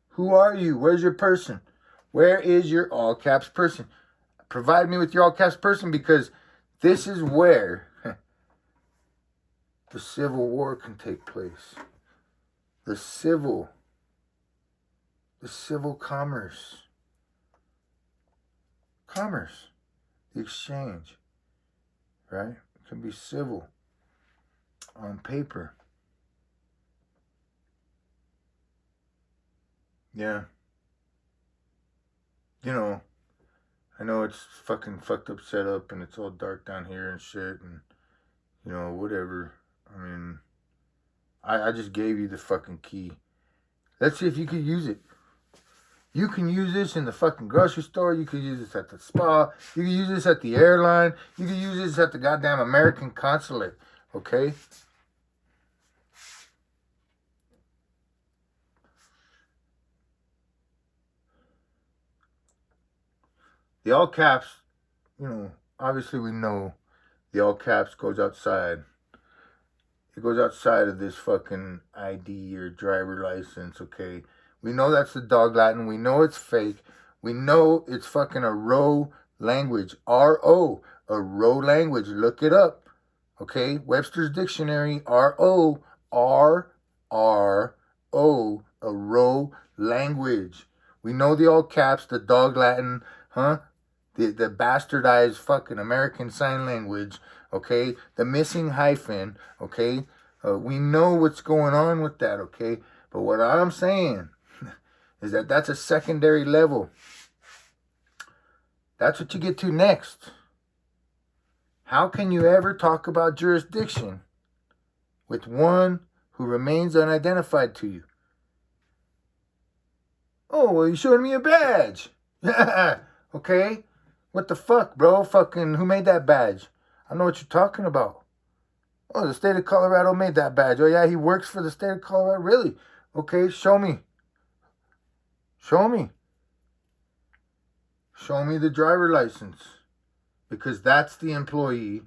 Who are you? Where's your person? Where is your all caps person? Provide me with your all caps person, because this is where the Civil War can take place. The civil commerce. The exchange, right? It can be civil on paper. Yeah. You know, I know it's fucking fucked up setup and it's all dark down here and shit and, you know, whatever. I mean, I just gave you the fucking key. Let's see if you could use it. You can use this in the fucking grocery store. You could use this at the spa. You can use this at the airline. You can use this at the goddamn American consulate. Okay? The all caps, you know, obviously we know the all caps goes outside. It goes outside of this fucking ID or driver license, okay? We know that's the dog Latin. We know it's fake. We know it's fucking a row language. R-O, a row language. Look it up, okay? Webster's Dictionary, R-O, R-R-O, a row language. We know the all caps, the dog Latin, huh? The bastardized fucking American Sign Language, okay? The missing hyphen, okay? We know what's going on with that, okay? But what I'm saying is that that's a secondary level. That's what you get to next. How can you ever talk about jurisdiction with one who remains unidentified to you? Oh, well, you showed me a badge. Okay? What the fuck, bro? Fucking, who made that badge? I know what you're talking about. Oh, the state of Colorado made that badge. Oh, yeah, he works for the state of Colorado. Really? Okay, show me. Show me. Show me the driver license. Because that's the employee.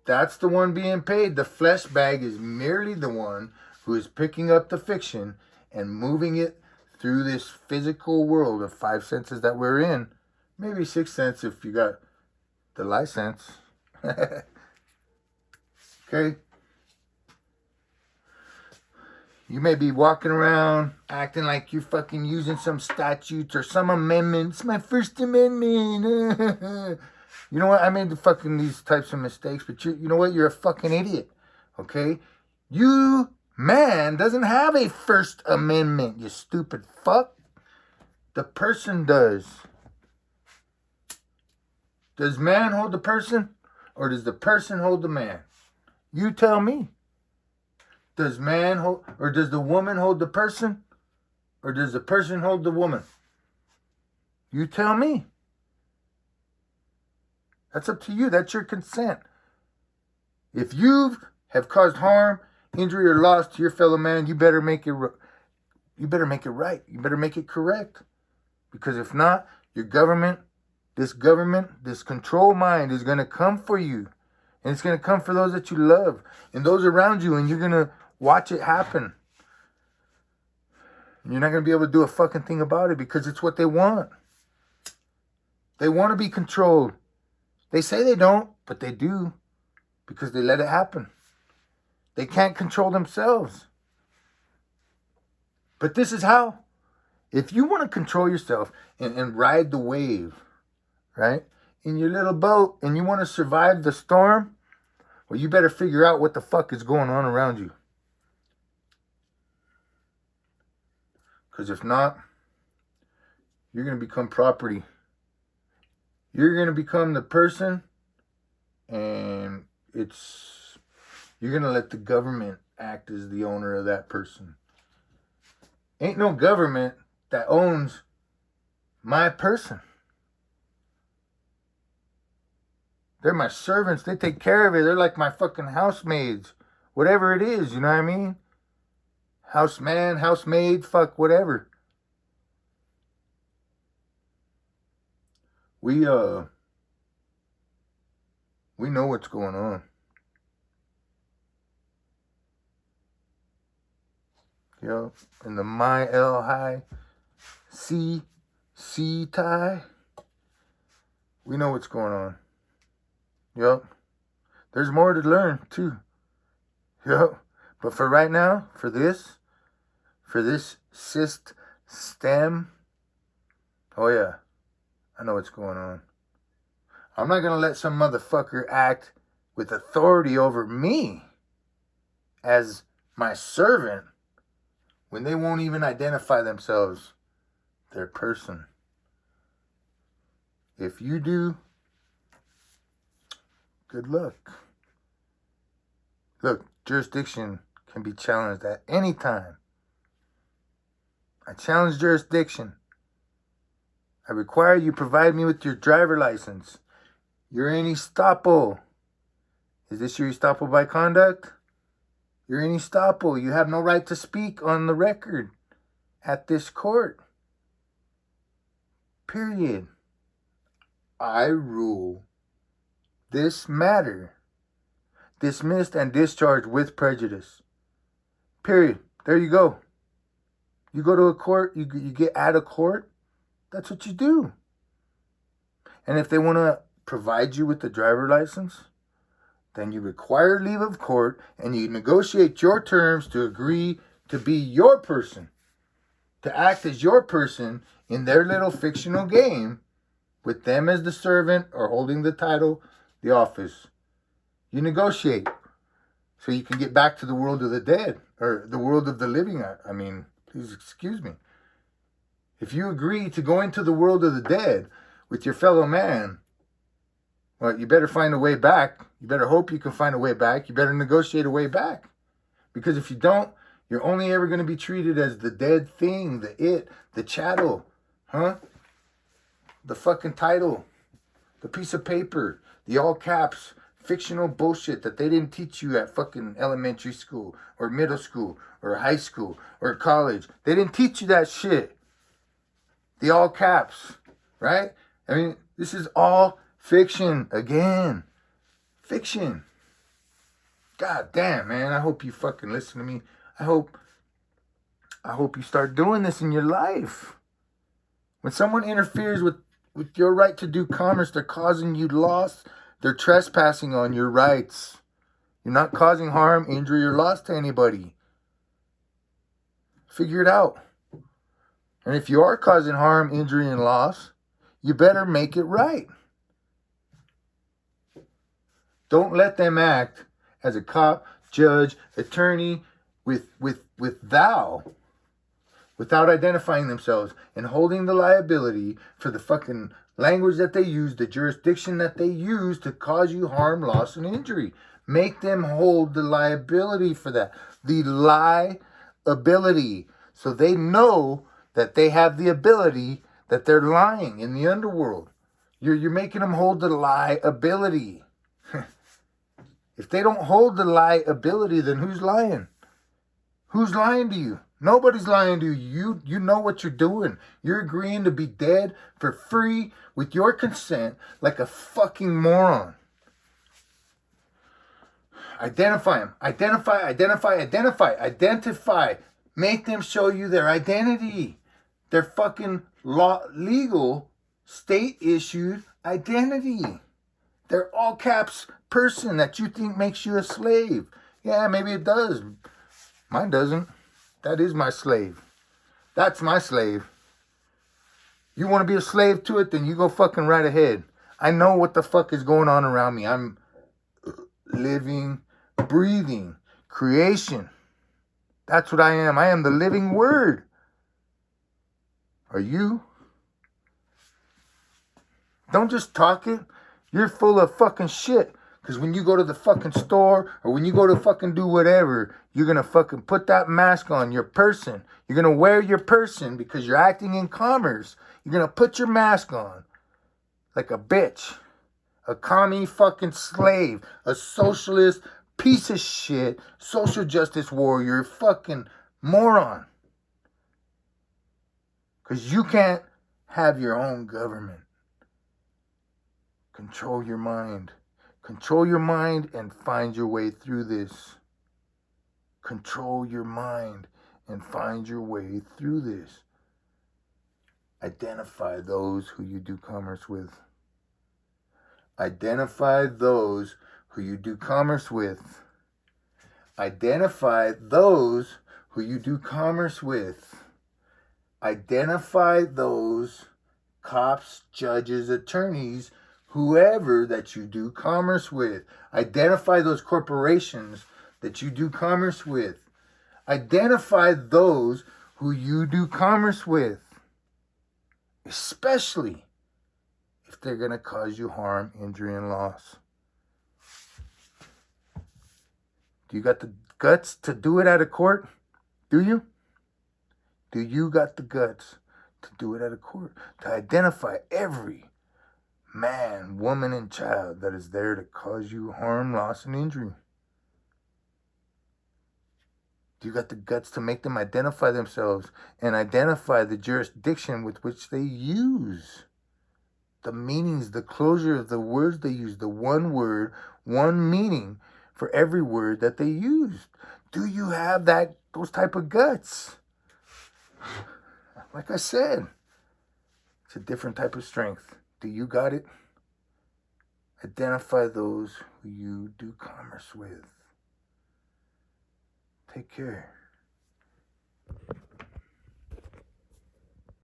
That's the one being paid. The flesh bag is merely the one who is picking up the fiction and moving it through this physical world of 5 senses that we're in. Maybe 6 cents if you got the license. Okay? You may be walking around acting like you're fucking using some statutes or some amendment. It's my First Amendment. You know what? I made fucking these types of mistakes, but you know what? You're a fucking idiot. Okay? You, man, doesn't have a First Amendment, you stupid fuck. The person does. Does man hold the person, or does the person hold the man? You tell me. Does man hold, or does the woman hold the person, or does the person hold the woman? You tell me. That's up to you. That's your consent. If you have caused harm, injury, or loss to your fellow man, you better make it. You better make it right. You better make it correct. Because if not, your government, this control mind is going to come for you. And it's going to come for those that you love and those around you. And you're going to watch it happen. And you're not going to be able to do a fucking thing about it because it's what they want. They want to be controlled. They say they don't, but they do because they let it happen. They can't control themselves. But this is how. If you want to control yourself and ride the wave, right, in your little boat, and you want to survive the storm, well, you better figure out what the fuck is going on around you. Because if not, you're going to become property. You're going to become the person, and you're going to let the government act as the owner of that person. Ain't no government that owns my person. They're my servants. They take care of it. They're like my fucking housemaids. Whatever it is, you know what I mean? Houseman, housemaid, fuck, whatever. We know what's going on. Yo, in the my L high C tie. We know what's going on. Yup. There's more to learn too. Yup. But for right now, for this cyst stem, oh yeah, I know what's going on. I'm not gonna let some motherfucker act with authority over me as my servant when they won't even identify themselves, their person. If you do, good luck. Look, jurisdiction can be challenged at any time. I challenge jurisdiction. I require you provide me with your driver license. You're in estoppel. Is this your estoppel by conduct? You're in estoppel. You have no right to speak on the record at this court. Period. I rule this matter. dismissed and discharged with prejudice. Period. There you go. You go to a court, you get out of court, that's what you do. And if they want to provide you with the driver license, then you require leave of court and you negotiate your terms to agree to be your person, to act as your person in their little fictional game with them as the servant or holding the title, the office. You negotiate so you can get back to the world of the dead or the world of the living. I mean, please excuse me. If you agree to go into the world of the dead with your fellow man, well, you better find a way back. You better hope you can find a way back. You better negotiate a way back. Because if you don't, you're only ever going to be treated as the dead thing, the chattel, the fucking title, the piece of paper, the all caps, fictional bullshit that they didn't teach you at fucking elementary school or middle school or high school or college. They didn't teach you that shit. The all caps, right? I mean, this is all fiction again. Fiction. God damn, man. I hope you fucking listen to me. I hope you start doing this in your life. When someone interferes with your right to do commerce, they're causing you loss. They're trespassing on your rights. You're not causing harm, injury, or loss to anybody. Figure it out. And if you are causing harm, injury, and loss, you better make it right. Don't let them act as a cop, judge, attorney with thou, without identifying themselves and holding the liability for the fucking language that they use, the jurisdiction that they use to cause you harm, loss, and injury. Make them hold the liability for that. The liability. So they know that they have the ability, that they're lying in the underworld. You're making them hold the liability. If they don't hold the liability, then who's lying? Who's lying to you? Nobody's lying to you. You know what you're doing. You're agreeing to be dead for free with your consent like a fucking moron. Identify them. Identify. Make them show you their identity. Their fucking legal, state-issued identity. Their all caps person that you think makes you a slave. Yeah, maybe it does. Mine doesn't. That is my slave. That's my slave. You want to be a slave to it, then you go fucking right ahead. I know what the fuck is going on around me. I'm living, breathing, creation. That's what I am. I am the living word. Are you? Don't just talk it. You're full of fucking shit. Because when you go to the fucking store or when you go to fucking do whatever, you're going to fucking put that mask on your person. You're going to wear your person because you're acting in commerce. You're going to put your mask on like a bitch, a commie fucking slave, a socialist piece of shit, social justice warrior, fucking moron. Because you can't have your own government. Control your mind. Control your mind and find your way through this. Control your mind and find your way through this. Identify those who you do commerce with. Identify those who you do commerce with. Identify those who you do commerce with. Identify those cops, judges, attorneys, whoever that you do commerce with. Identify those corporations that you do commerce with. Identify those who you do commerce with. Especially if they're going to cause you harm, injury, and loss. Do you got the guts to do it at a court? Do you? Do you got the guts to do it at a court? To identify every man, woman, and child that is there to cause you harm, loss, and injury? Do you got the guts to make them identify themselves and identify the jurisdiction with which they use? The meanings, the closure of the words they use, the one word, one meaning for every word that they used. Do you have those type of guts? Like I said, it's a different type of strength. Do you got it? Identify those who you do commerce with. Take care.